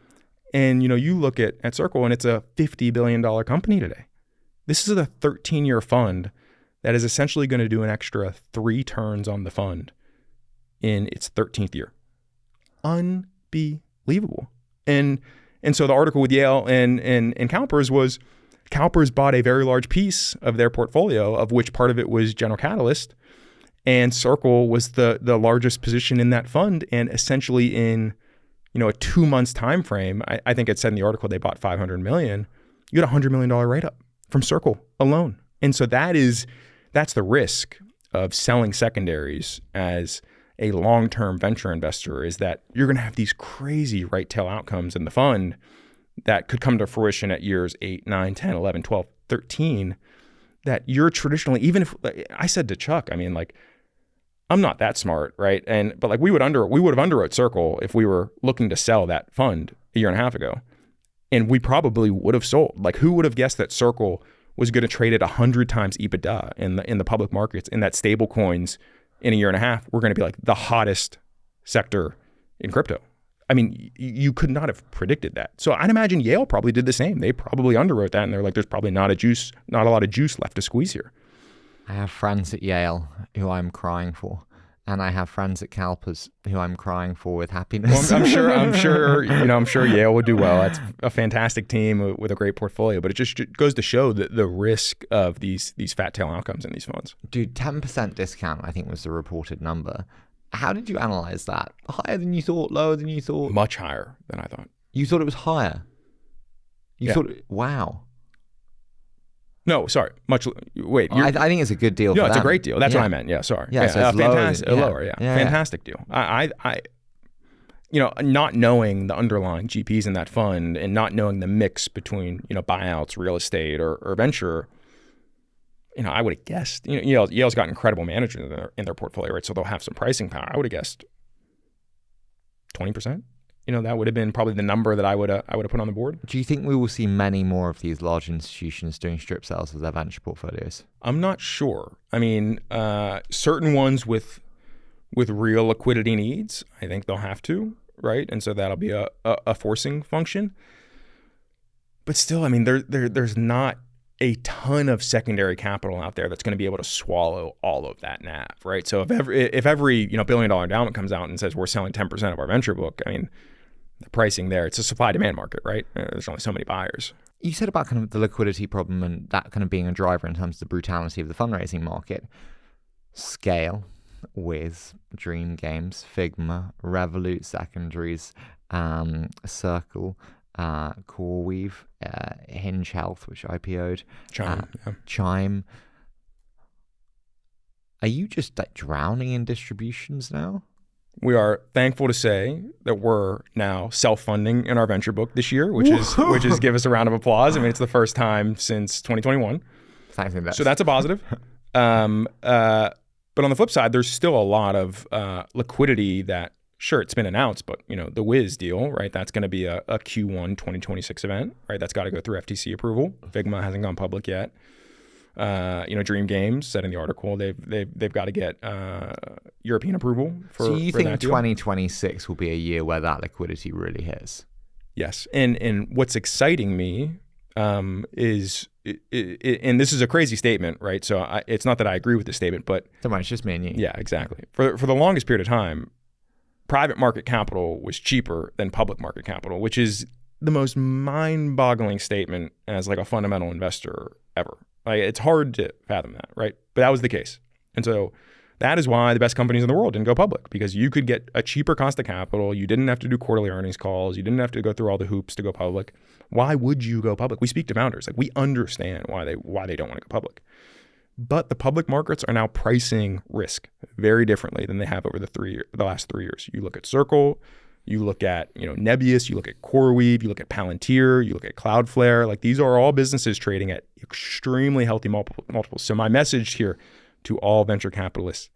And, you look at Circle and it's a $50 billion company today. This is a 13-year fund that is essentially going to do an extra 3 turns on the fund in its 13th year. Unbelievable. And so the article with Yale and CalPERS was CalPERS bought a very large piece of their portfolio, of which part of it was General Catalyst. And Circle was the largest position in that fund. And essentially in, a 2 months time frame, I think it said in the article they bought $500 million. You got a $100 million write-up from Circle alone. And so that's the risk of selling secondaries as a long-term venture investor, is that you're going to have these crazy right tail outcomes in the fund that could come to fruition at years 8, 9, 10, 11, 12, 13, that you're traditionally, even if, I said to Chuck, I'm not that smart, right? But we would have underwrote Circle if we were looking to sell that fund a year and a half ago. And we probably would have sold. Who would have guessed that Circle was going to trade at 100 times EBITDA in the public markets, and that stable coins in a year and a half were going to be the hottest sector in crypto? I mean, you could not have predicted that. So I'd imagine Yale probably did the same. They probably underwrote that, and they're like, there's probably not a lot of juice left to squeeze here. I have friends at Yale who I'm crying for. And I have friends at CalPERS who I'm crying for with happiness. Well, I'm sure Yale would do well. That's a fantastic team with a great portfolio. But it just goes to show the risk of these fat tail outcomes in these funds. Dude, 10% discount, I think, was the reported number. How did you analyze that? Higher than you thought? Lower than you thought? Much higher than I thought. You thought it was higher? You Yeah. thought, wow. No, sorry. Wait. I think it's a good deal for them. It's a great deal. That's Yeah. what I meant. Yeah, sorry. Yeah, so it's fantastic. lower. Lower, yeah. Fantastic deal. I not knowing the underlying GPs in that fund and not knowing the mix between, buyouts, real estate, or venture, I would have guessed, Yale's got incredible managers in their portfolio, right? So they'll have some pricing power. I would have guessed 20%. That would have been probably the number that I would have put on the board. Do you think we will see many more of these large institutions doing strip sales of their venture portfolios? I'm not sure. I mean, certain ones with real liquidity needs, I think they'll have to, right? And so that'll be a forcing function. But still, I mean, there's not a ton of secondary capital out there that's going to be able to swallow all of that NAV, right? So if every billion-dollar endowment comes out and says we're selling 10% of our venture book, I mean, the pricing there, it's a supply-demand market, right? There's only so many buyers. You said about kind of the liquidity problem and that kind of being a driver in terms of the brutality of the fundraising market. Scale, Wiz, Dream Games, Figma, Revolut Secondaries, Circle, CoreWeave, Hinge Health, which IPO'd, Chime. Are you just drowning in distributions now? We are thankful to say that we're now self-funding in our venture book this year, which is give us a round of applause. I mean, it's the first time since 2021. So that's a positive. But on the flip side, there's still a lot of liquidity that, sure, it's been announced, but the Wiz deal, right? That's going to be a Q1 2026 event, right? That's got to go through FTC approval. Figma hasn't gone public yet. Dream Games said in the article they've got to get European approval for. So you for think that deal. 2026 will be a year where that liquidity really hits? Yes, and what's exciting me is, and this is a crazy statement, right? So it's not that I agree with this statement, but don't worry, it's just me and you. Yeah, exactly. For the longest period of time, private market capital was cheaper than public market capital, which is the most mind-boggling statement as like a fundamental investor ever. Like, it's hard to fathom that, right? But that was the case. And so that is why the best companies in the world didn't go public, because you could get a cheaper cost of capital. You didn't have to do quarterly earnings calls. You didn't have to go through all the hoops to go public. Why would you go public? We speak to founders. Like, we understand why they don't want to go public. But the public markets are now pricing risk very differently than they have over the last 3 years. You look at Circle, you look at Nebius, you look at CoreWeave, you look at Palantir, you look at Cloudflare. Like, these are all businesses trading at extremely healthy multiples. So my message here to all venture capitalists,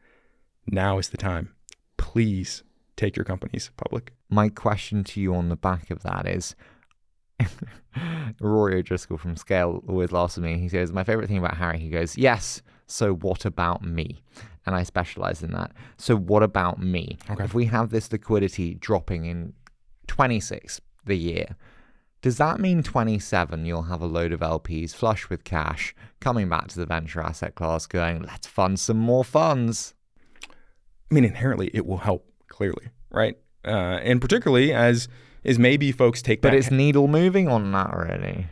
now is the time. Please take your companies public. My question to you on the back of that is, Rory O'Driscoll from Scale always laughs at me. He says, my favorite thing about Harry, he goes, yes, so what about me? And I specialize in that. So what about me? Okay. If we have this liquidity dropping in 26, the year, does that mean 27 you'll have a load of LPs flush with cash coming back to the venture asset class going, let's fund some more funds? I mean, inherently, it will help, clearly, right? And particularly as maybe folks take that. But it's needle moving on that already.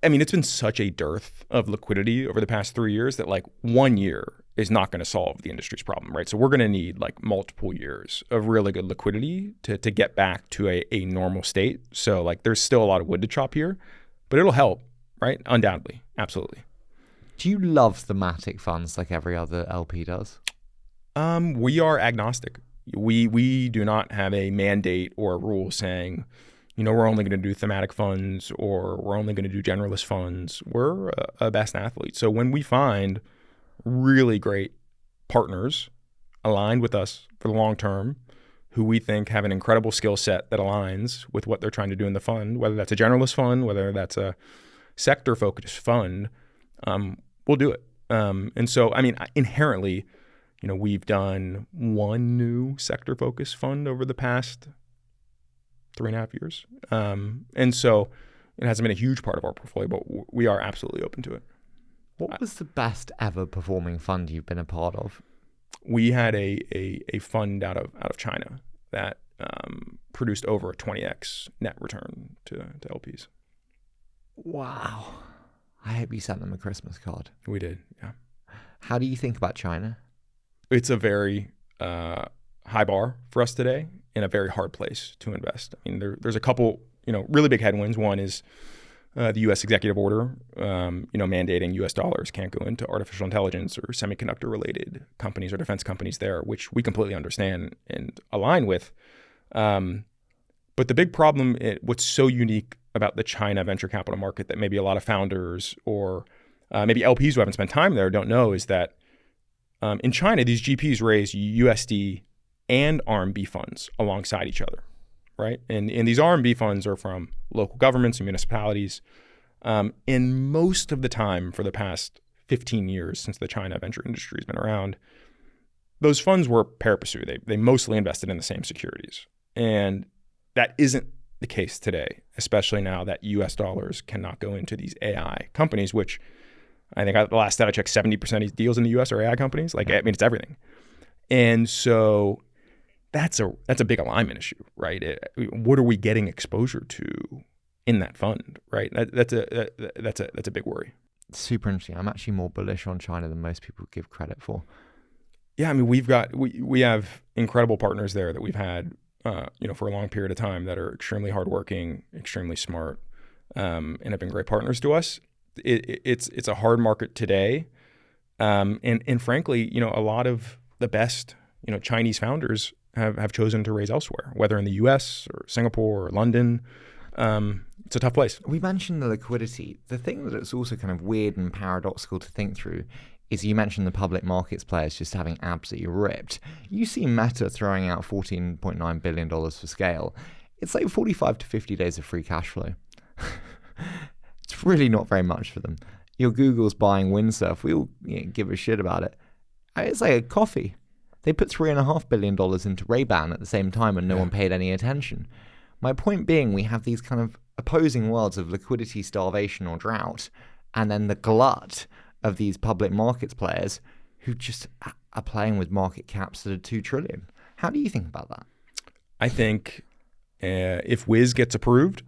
I mean, it's been such a dearth of liquidity over the past 3 years that like 1 year is not going to solve the industry's problem, right? So we're going to need like multiple years of really good liquidity to get back to a normal state. So like there's still a lot of wood to chop here, but it'll help, right? Undoubtedly. Absolutely. Do you love thematic funds like every other LP does? We are agnostic. We do not have a mandate or a rule saying, we're only going to do thematic funds or we're only going to do generalist funds. We're a best athlete. So when we find really great partners aligned with us for the long term, who we think have an incredible skill set that aligns with what they're trying to do in the fund, whether that's a generalist fund, whether that's a sector-focused fund, we'll do it. And so, I mean, inherently, we've done one new sector-focused fund over the past 3.5 years. And so it hasn't been a huge part of our portfolio, but we are absolutely open to it. What was the best ever performing fund you've been a part of? We had a fund out of China that produced over a 20x net return to LPs. Wow. I hope you sent them a Christmas card. We did, yeah. How do you think about China? It's a very high bar for us today. in a very hard place to invest. I mean, there's a couple, really big headwinds. One is the U.S. executive order, mandating U.S. dollars can't go into artificial intelligence or semiconductor-related companies or defense companies there, which we completely understand and align with. But the big problem, what's so unique about the China venture capital market that maybe a lot of founders or maybe LPs who haven't spent time there don't know is that in China, these GPs raise USD and RMB funds alongside each other, right? And these RMB funds are from local governments and municipalities. And most of the time for the past 15 years since the China venture industry has been around, those funds were pari passu. They mostly invested in the same securities. And that isn't the case today, especially now that US dollars cannot go into these AI companies, which I think the last stat I checked, 70% of these deals in the US are AI companies. It's everything. And so that's a big alignment issue, right? What are we getting exposure to in that fund, right? That's a big worry. Super interesting. I'm actually more bullish on China than most people give credit for. Yeah, I mean, we have incredible partners there that we've had, for a long period of time that are extremely hardworking, extremely smart, and have been great partners to us. It's a hard market today, and frankly, a lot of the best Chinese founders have chosen to raise elsewhere, whether in the U.S. or Singapore or London. It's a tough place. We mentioned the liquidity. The thing that it's also kind of weird and paradoxical to think through is you mentioned the public markets players just having absolutely ripped. You see Meta throwing out $14.9 billion for scale. It's like 45 to 50 days of free cash flow. It's really not very much for them. Your Google's buying Windsurf. We all give a shit about it. It's like a coffee. They put $3.5 billion into Ray-Ban at the same time and no one paid any attention. My point being, we have these kind of opposing worlds of liquidity starvation or drought, and then the glut of these public markets players who just are playing with market caps that are $2 trillion. How do you think about that? I think if Wiz gets approved,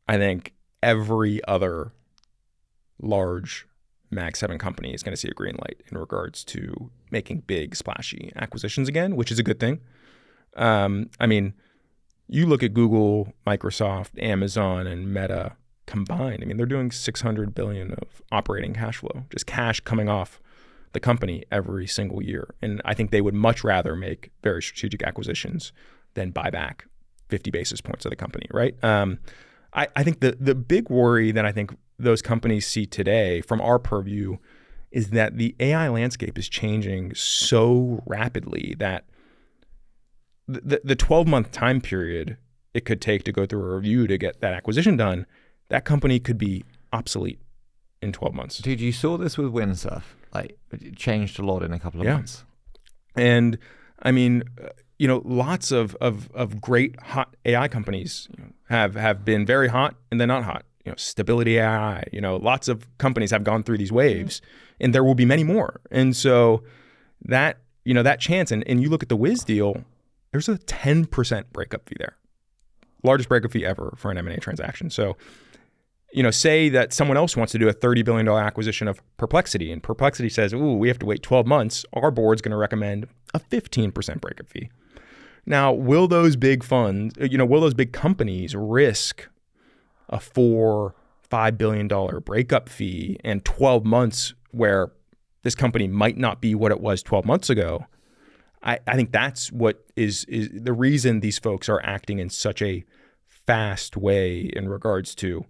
I think every other large Mag 7 company is going to see a green light in regards to making big, splashy acquisitions again, which is a good thing. I mean, you look at Google, Microsoft, Amazon, and Meta combined. I mean, they're doing $600 billion of operating cash flow, just cash coming off the company every single year. And I think they would much rather make very strategic acquisitions than buy back 50 basis points of the company, right? I think the big worry that I think those companies see today from our purview is that the AI landscape is changing so rapidly that the 12-month time period it could take to go through a review to get that acquisition done, that company could be obsolete in 12 months. Dude, you saw this with Windsurf. It changed a lot in a couple of months. And I mean, lots of great hot AI companies have been very hot and then not hot. Stability AI, lots of companies have gone through these waves, and there will be many more. And so that chance, and you look at the Wiz deal, there's a 10% breakup fee there. Largest breakup fee ever for an M&A transaction. So, say that someone else wants to do a $30 billion acquisition of Perplexity, and Perplexity says, ooh, we have to wait 12 months. Our board's going to recommend a 15% breakup fee. Now, will those big funds, will those big companies risk a $4-5 billion breakup fee and 12 months where this company might not be what it was 12 months ago? I think that's what is the reason these folks are acting in such a fast way in regards to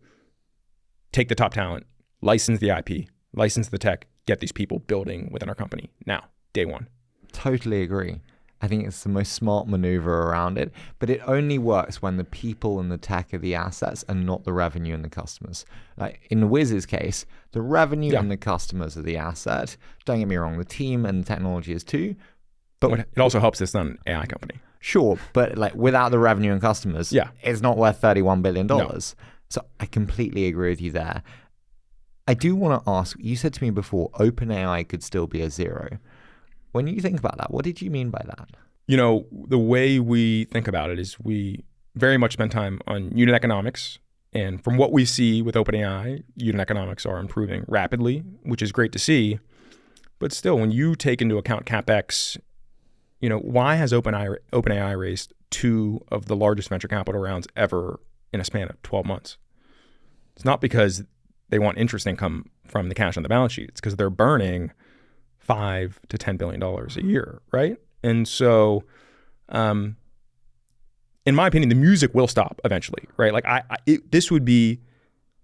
take the top talent, license the IP, license the tech, get these people building within our company now, day one. Totally agree. I think it's the most smart maneuver around it, but it only works when the people and the tech are the assets and not the revenue and the customers. Like in Wiz's case, the revenue and the customers are the asset. Don't get me wrong, the team and the technology is too. But it also helps it's not an AI company. Sure, but without the revenue and customers, it's not worth $31 billion. No. So I completely agree with you there. I do want to ask, you said to me before, OpenAI could still be a zero. When you think about that, what did you mean by that? The way we think about it is we very much spend time on unit economics. And from what we see with OpenAI, unit economics are improving rapidly, which is great to see. But still, when you take into account CapEx, why has OpenAI raised 2 of the largest venture capital rounds ever in a span of 12 months? It's not because they want interest income from the cash on the balance sheet. It's because they're burning $5 to $10 billion a year, right? And so, in my opinion, the music will stop eventually, right? Like this would be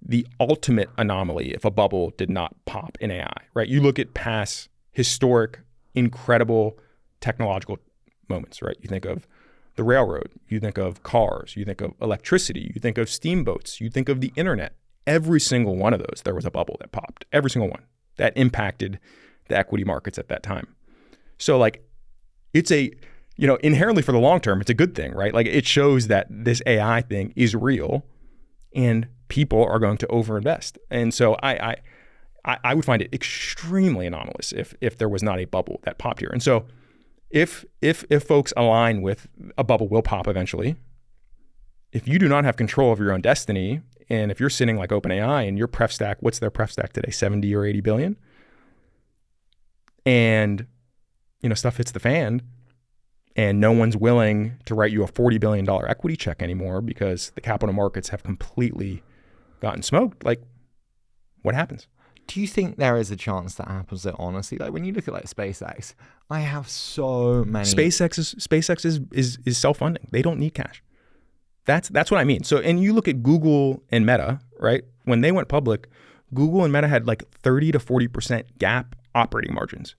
the ultimate anomaly if a bubble did not pop in AI, right? You look at past historic, incredible technological moments, right? You think of the railroad, you think of cars, you think of electricity, you think of steamboats, you think of the internet. Every single one of those, there was a bubble that popped. Every single one that impacted the equity markets at that time. So like, it's inherently for the long term, it's a good thing, right? Like it shows that this AI thing is real and people are going to overinvest. And so I would find it extremely anomalous if there was not a bubble that popped here. And so if folks align with a bubble will pop eventually, if you do not have control of your own destiny, and if you're sitting like OpenAI and your pref stack, what's their pref stack today? 70 or 80 billion? And stuff hits the fan and no one's willing to write you a $40 billion equity check anymore because the capital markets have completely gotten smoked. Like, what happens? Do you think there is a chance that happens that honestly, like when you look at like SpaceX, I have so many. SpaceX is self-funding. They don't need cash. That's what I mean. So, and you look at Google and Meta, right? When they went public, Google and Meta had like 30 to 40% GAAP operating margins,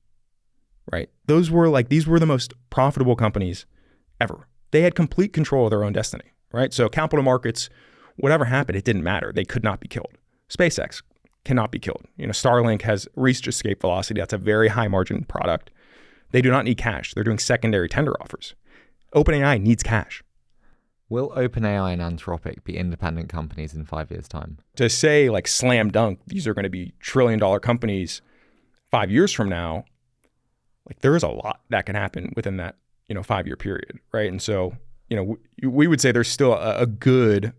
right? These were the most profitable companies ever. They had complete control of their own destiny, right? So capital markets, whatever happened, it didn't matter. They could not be killed. SpaceX cannot be killed. Starlink has reached escape velocity. That's a very high margin product. They do not need cash. They're doing secondary tender offers. OpenAI needs cash. Will OpenAI and Anthropic be independent companies in 5 years' time? To say like slam dunk, these are going to be $1 trillion companies 5 years from now, like there is a lot that can happen within that 5-year period, right? And so we would say there's still a good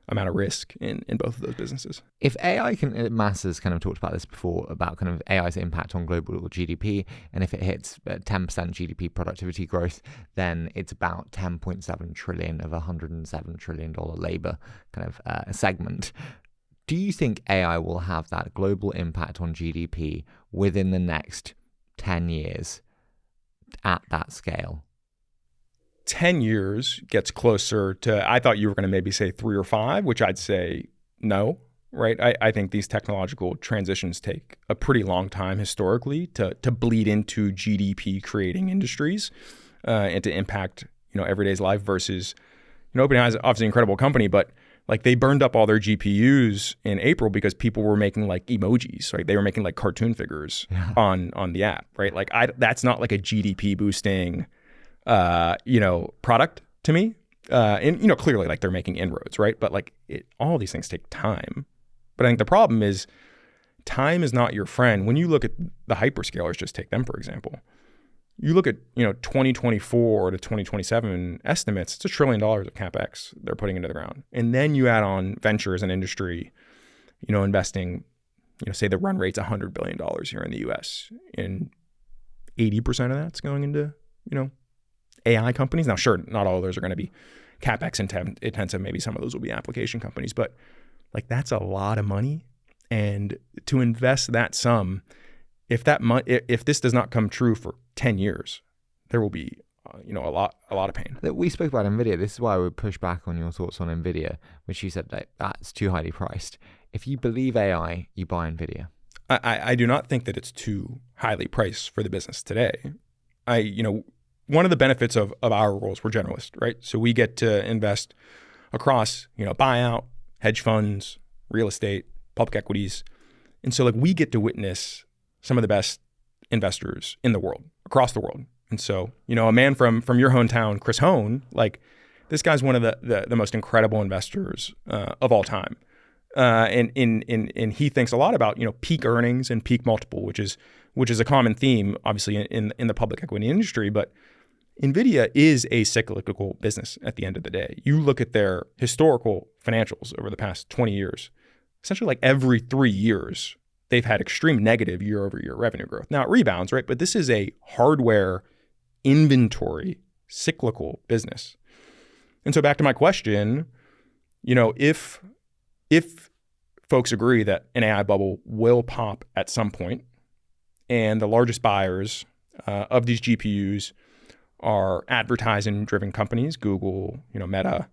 amount of risk in both of those businesses. If AI Masses kind of talked about this before, about kind of AI's impact on global GDP, and if it hits 10% GDP productivity growth, then it's about 10.7 trillion of a $107 trillion labor kind of segment. Do you think AI will have that global impact on GDP within the next 10 years at that scale? 10 years gets closer to, I thought you were going to maybe say 3 or 5, which I'd say no, right? I think these technological transitions take a pretty long time historically to bleed into GDP creating industries and to impact, everyday's life versus, OpenAI is obviously an incredible company, but like they burned up all their GPUs in April because people were making like emojis, right? They were making like cartoon figures on the app, right? Like that's not like a GDP boosting product to me. And clearly like they're making inroads, right? But like all these things take time. But I think the problem is time is not your friend. When you look at the hyperscalers, just take them for example. You look at 2024 to 2027 estimates, it's $1 trillion of CapEx they're putting into the ground. And then you add on ventures and industry, investing, say the run rate's $100 billion here in the US, and 80% of that's going into, AI companies. Now, sure, not all of those are going to be CapEx intensive. Maybe some of those will be application companies, but like that's a lot of money. And to invest that sum, if this does not come true for 10 years, there will be a lot of pain. We spoke about NVIDIA. This is why I would push back on your thoughts on NVIDIA, which you said that's too highly priced. If you believe AI, you buy NVIDIA. I do not think that it's too highly priced for the business today. One of the benefits of our roles, we're generalists, right? So we get to invest across, buyout, hedge funds, real estate, public equities. And so like we get to witness some of the best investors in the world, across the world. And so, a man from your hometown, Chris Hone, like this guy's one of the most incredible investors of all time. And he thinks a lot about, peak earnings and peak multiple, which is a common theme, obviously, in the public equity industry. But NVIDIA is a cyclical business at the end of the day. You look at their historical financials over the past 20 years, essentially like every 3 years, they've had extreme negative year-over-year revenue growth. Now it rebounds, right? But this is a hardware inventory, cyclical business. And so back to my question, if folks agree that an AI bubble will pop at some point, and the largest buyers of these GPUs are advertising-driven companies, Google, Meta,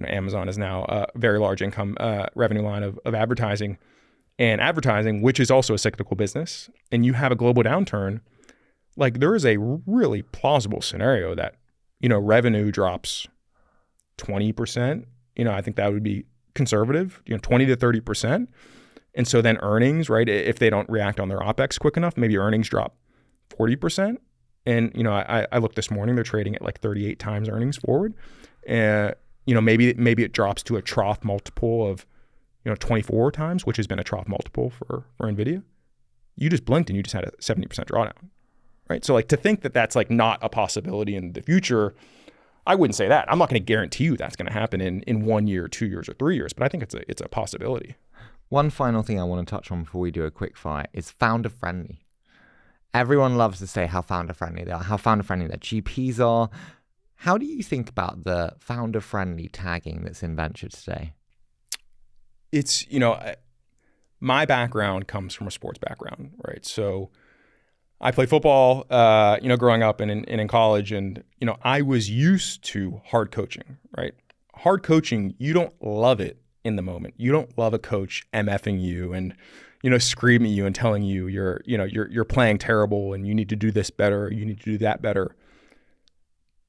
Amazon is now a very large income revenue line of advertising, and advertising, which is also a cyclical business, and you have a global downturn, like there is a really plausible scenario that, revenue drops 20%. I think that would be conservative, 20 to 30%. And so then earnings, right, if they don't react on their OpEx quick enough, maybe earnings drop 40%. And, I looked this morning, they're trading at like 38 times earnings forward. Maybe it drops to a trough multiple of, 24 times, which has been a trough multiple for NVIDIA. You just blinked and you just had a 70% drawdown, right? So like to think that that's like not a possibility in the future, I wouldn't say that. I'm not going to guarantee you that's going to happen in 1 year, 2 years, or 3 years, but I think it's a possibility. One final thing I want to touch on before we do a quick fire is founder friendly. Everyone loves to say how founder friendly they are, how founder friendly their GPs are. How do you think about the founder friendly tagging that's in venture today? It's, my background comes from a sports background, right? So I played football, growing up and in college, and, I was used to hard coaching, right? Hard coaching, you don't love it in the moment. You don't love a coach MFing you and, screaming at you and telling you you're playing terrible and you need to do this better, you need to do that better.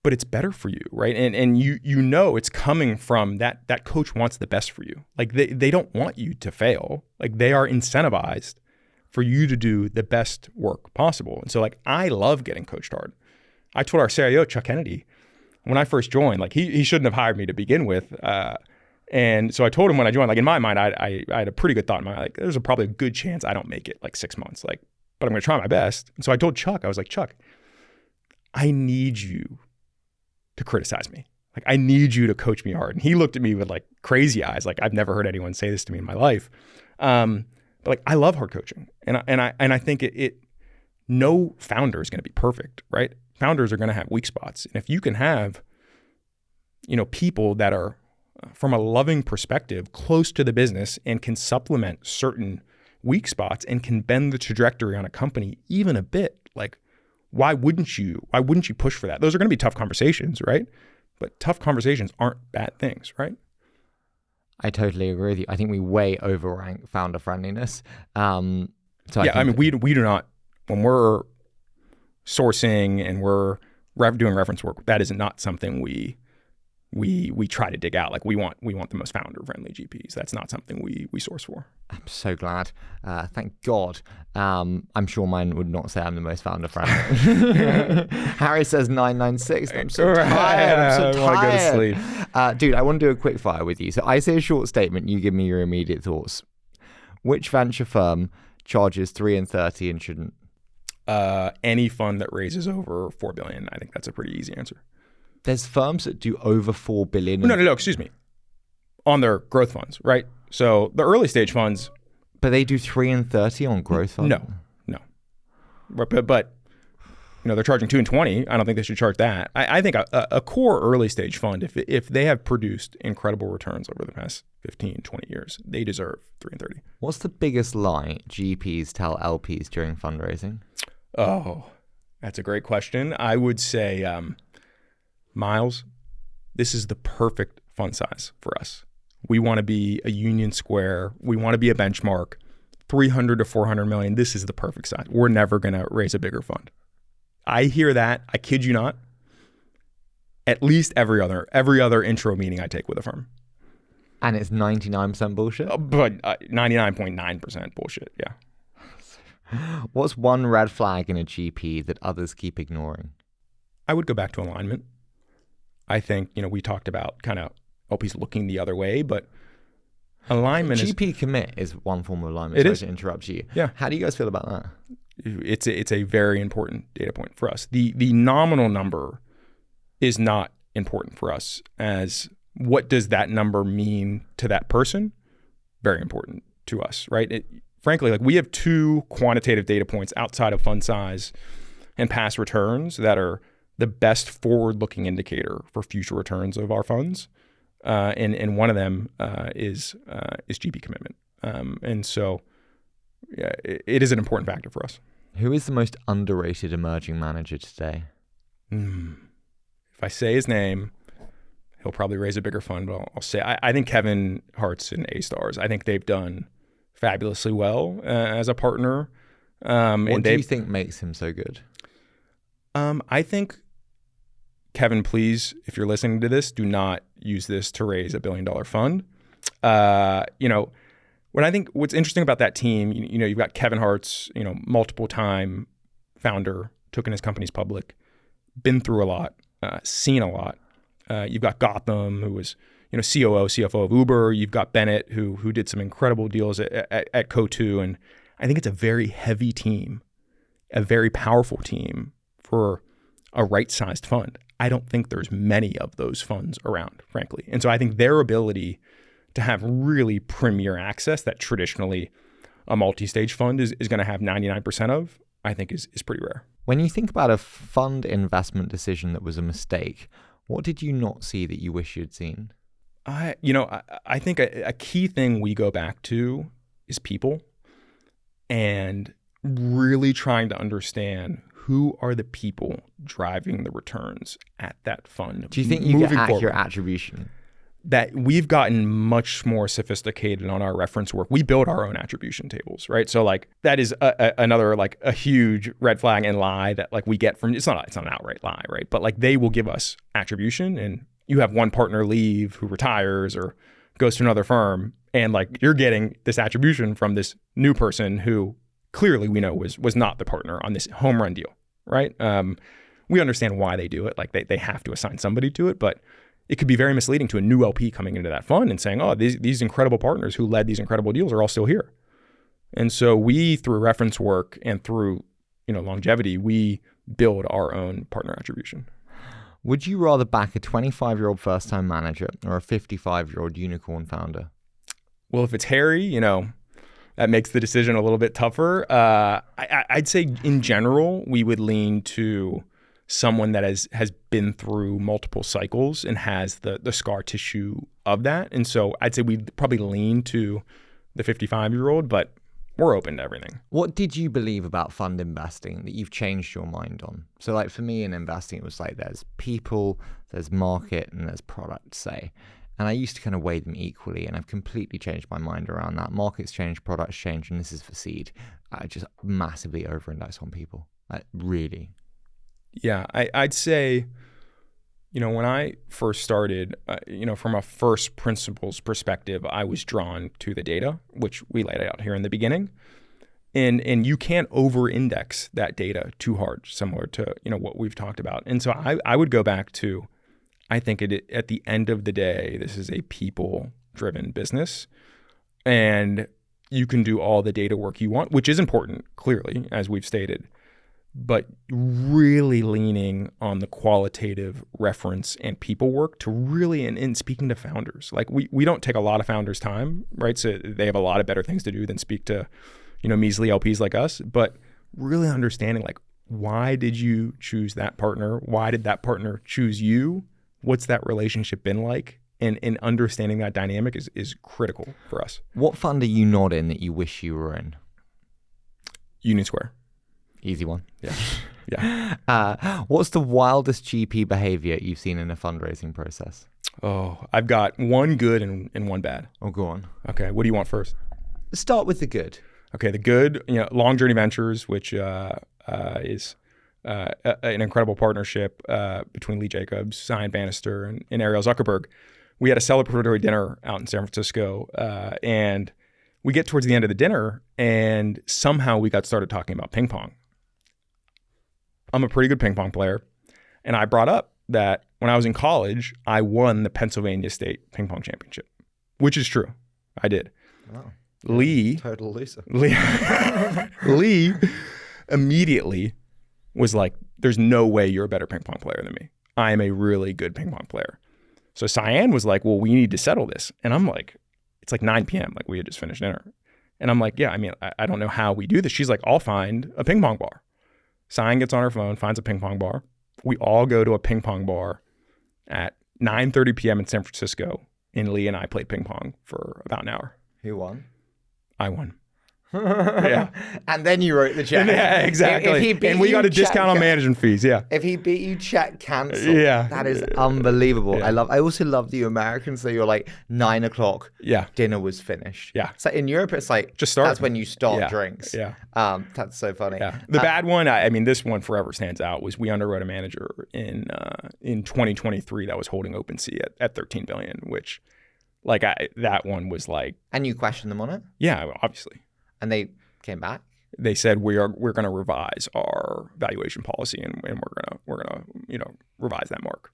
But it's better for you, right? And it's coming from that coach wants the best for you. Like they don't want you to fail. Like they are incentivized for you to do the best work possible. And so like I love getting coached hard. I told our CIO, Chuck Kennedy, when I first joined, like he shouldn't have hired me to begin with. And so I told him when I joined, like in my mind, I had a pretty good thought in my mind, like there's probably a good chance I don't make it like 6 months, like, but I'm going to try my best. And so I told Chuck, I was like, Chuck, I need you to criticize me. Like I need you to coach me hard. And he looked at me with like crazy eyes. Like I've never heard anyone say this to me in my life. But like I love hard coaching. And I think no founder is going to be perfect, right? Founders are going to have weak spots. And if you can have, people that are from a loving perspective close to the business and can supplement certain weak spots and can bend the trajectory on a company even a bit, like why wouldn't you push for that? Those are going to be tough conversations, right? But tough conversations aren't bad things, right? I totally agree with you. I think we way overrank founder friendliness. We do not, when we're sourcing and we're doing reference work, that is not something we try to dig out. Like we want the most founder friendly GPs. That's not something we source for. I'm so glad. Thank God. I'm sure mine would not say I'm the most founder friendly. Harry says 996. I'm so tired. I'm so tired. I want to go to sleep. Dude, I want to do a quick fire with you. So I say a short statement. You give me your immediate thoughts. Which venture firm charges 3 and 30 and shouldn't? Any fund that raises over 4 billion. I think that's a pretty easy answer. There's firms that do over 4 billion. No, excuse me. On their growth funds, right? So the early stage funds. But they do 3 and 30 on growth funds? No. But they're charging 2 and 20. I don't think they should charge that. I think a core early stage fund, if they have produced incredible returns over the past 15, 20 years, they deserve 3 and 30. What's the biggest lie GPs tell LPs during fundraising? Oh, that's a great question. I would say, Miles, this is the perfect fund size for us. We want to be a Union Square. We want to be a benchmark. 300 to 400 million. This is the perfect size. We're never going to raise a bigger fund. I hear that. I kid you not. At least every other intro meeting I take with a firm. And it's 99% bullshit? But 99.9% bullshit, yeah. What's one red flag in a GP that others keep ignoring? I would go back to alignment. I think, we talked about kind of LPs looking the other way, but alignment GP commit is one form of alignment. It is. To interrupt you. Yeah. How do you guys feel about that? It's a very important data point for us. The nominal number is not important for us as what does that number mean to that person? Very important to us, right? Frankly, like we have 2 quantitative data points outside of fund size and past returns that are the best forward-looking indicator for future returns of our funds. And one of them is GP commitment. And so yeah, it is an important factor for us. Who is the most underrated emerging manager today? If I say his name, he'll probably raise a bigger fund, but I'll say I think Kevin Hart's and A-Stars. I think they've done fabulously well as a partner. What do you think makes him so good? I think, Kevin, please, if you're listening to this, do not use this to raise $1 billion fund. When I think what's interesting about that team, you've got Kevin Hart's, multiple time founder, took in his companies public, been through a lot, seen a lot. You've got Gotham, who was, COO, CFO of Uber. You've got Bennett, who did some incredible deals at Co2. And I think it's a very heavy team, a very powerful team for a right-sized fund. I don't think there's many of those funds around, frankly. And so I think their ability to have really premier access that traditionally a multi-stage fund is going to have 99% of, I think is pretty rare. When you think about a fund investment decision that was a mistake, what did you not see that you wish you'd seen? I think a key thing we go back to is people and really trying to understand who are the people driving the returns at that fund. Do you think you get accurate attribution? That we've gotten much more sophisticated on our reference work. We build our own attribution tables, right? So that is another a huge red flag and lie that we get from, it's not an outright lie, right? But they will give us attribution, and you have one partner leave who retires or goes to another firm, and you're getting this attribution from this new person who clearly we know was not the partner on this home run deal, right? We understand why they do it. They have to assign somebody to it, but it could be very misleading to a new LP coming into that fund and saying, oh, these incredible partners who led these incredible deals are all still here. And so we, through reference work and through longevity, we build our own partner attribution. Would you rather back a 25-year-old first-time manager or a 55-year-old unicorn founder? Well, if it's Harry, that makes the decision a little bit tougher. I'd say in general, we would lean to someone that has been through multiple cycles and has the scar tissue of that. And so I'd say we'd probably lean to the 55-year-old, but we're open to everything. What did you believe about fund investing that you've changed your mind on? So for me in investing, it was there's people, there's market, and there's product, say. And I used to kind of weigh them equally, and I've completely changed my mind around that. Markets change, products change, and this is for seed. I just massively over-index on people. Really. Yeah, I'd say, when I first started, from a first principles perspective, I was drawn to the data, which we laid out here in the beginning. And you can't over-index that data too hard, similar to, what we've talked about. And so I would go back to, I think at the end of the day, this is a people-driven business. And you can do all the data work you want, which is important, clearly, as we've stated. But really leaning on the qualitative reference and people work to really, and speaking to founders, we don't take a lot of founders' time, right? So they have a lot of better things to do than speak to, measly LPs like us, but really understanding why did you choose that partner? Why did that partner choose you? What's that relationship been like? And understanding that dynamic is critical for us. What fund are you not in that you wish you were in? Union Square. Easy one. Yeah. What's the wildest GP behavior you've seen in a fundraising process? Oh, I've got one good and one bad. Oh, go on. Okay. What do you want first? Start with the good. Okay. The good, Long Journey Ventures, which is an incredible partnership between Lee Jacobs, Zion Bannister, and Ariel Zuckerberg. We had a celebratory dinner out in San Francisco, and we get towards the end of the dinner, and somehow we got started talking about ping pong. I'm a pretty good ping pong player, and I brought up that when I was in college, I won the Pennsylvania State Ping Pong Championship, which is true. I did. Wow. Lee, total loser. Lee immediately was like, there's no way you're a better ping pong player than me. I am a really good ping pong player. So Cyan was like, well, we need to settle this. And I'm like, it's 9 p.m. We had just finished dinner. And I'm like, yeah, I don't know how we do this. She's like, I'll find a ping pong bar. Cyan gets on her phone, finds a ping pong bar. We all go to a ping pong bar at 9:30 p.m. in San Francisco, and Lee and I played ping pong for about an hour. Who won? I won. Yeah. And then you wrote the check. Yeah, exactly. And we got a discount on management fees. Yeah. If he beat you, check cancel. Yeah. That is unbelievable. Yeah. I also love the Americans. So you're like 9 o'clock. Yeah. Dinner was finished. Yeah. So in Europe, it's like Just start. That's when you start Yeah. drinks. Yeah. That's so funny. Yeah. The bad one, I mean, this one forever stands out, was we underwrote a manager in 2023 that was holding OpenSea at 13 billion, which that one was like. And you questioned them on it? Yeah, obviously. And they came back? They said we're going to revise our valuation policy and we're gonna revise that mark.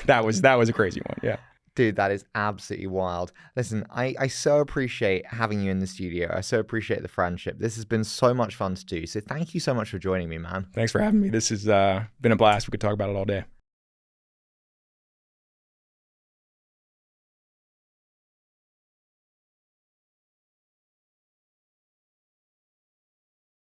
that was a crazy one. Yeah. Dude, that is absolutely wild. Listen, I so appreciate having you in the studio. I so appreciate the friendship. This has been so much fun to do. So thank you so much for joining me, man. Thanks for having me. This has been a blast. We could talk about it all day.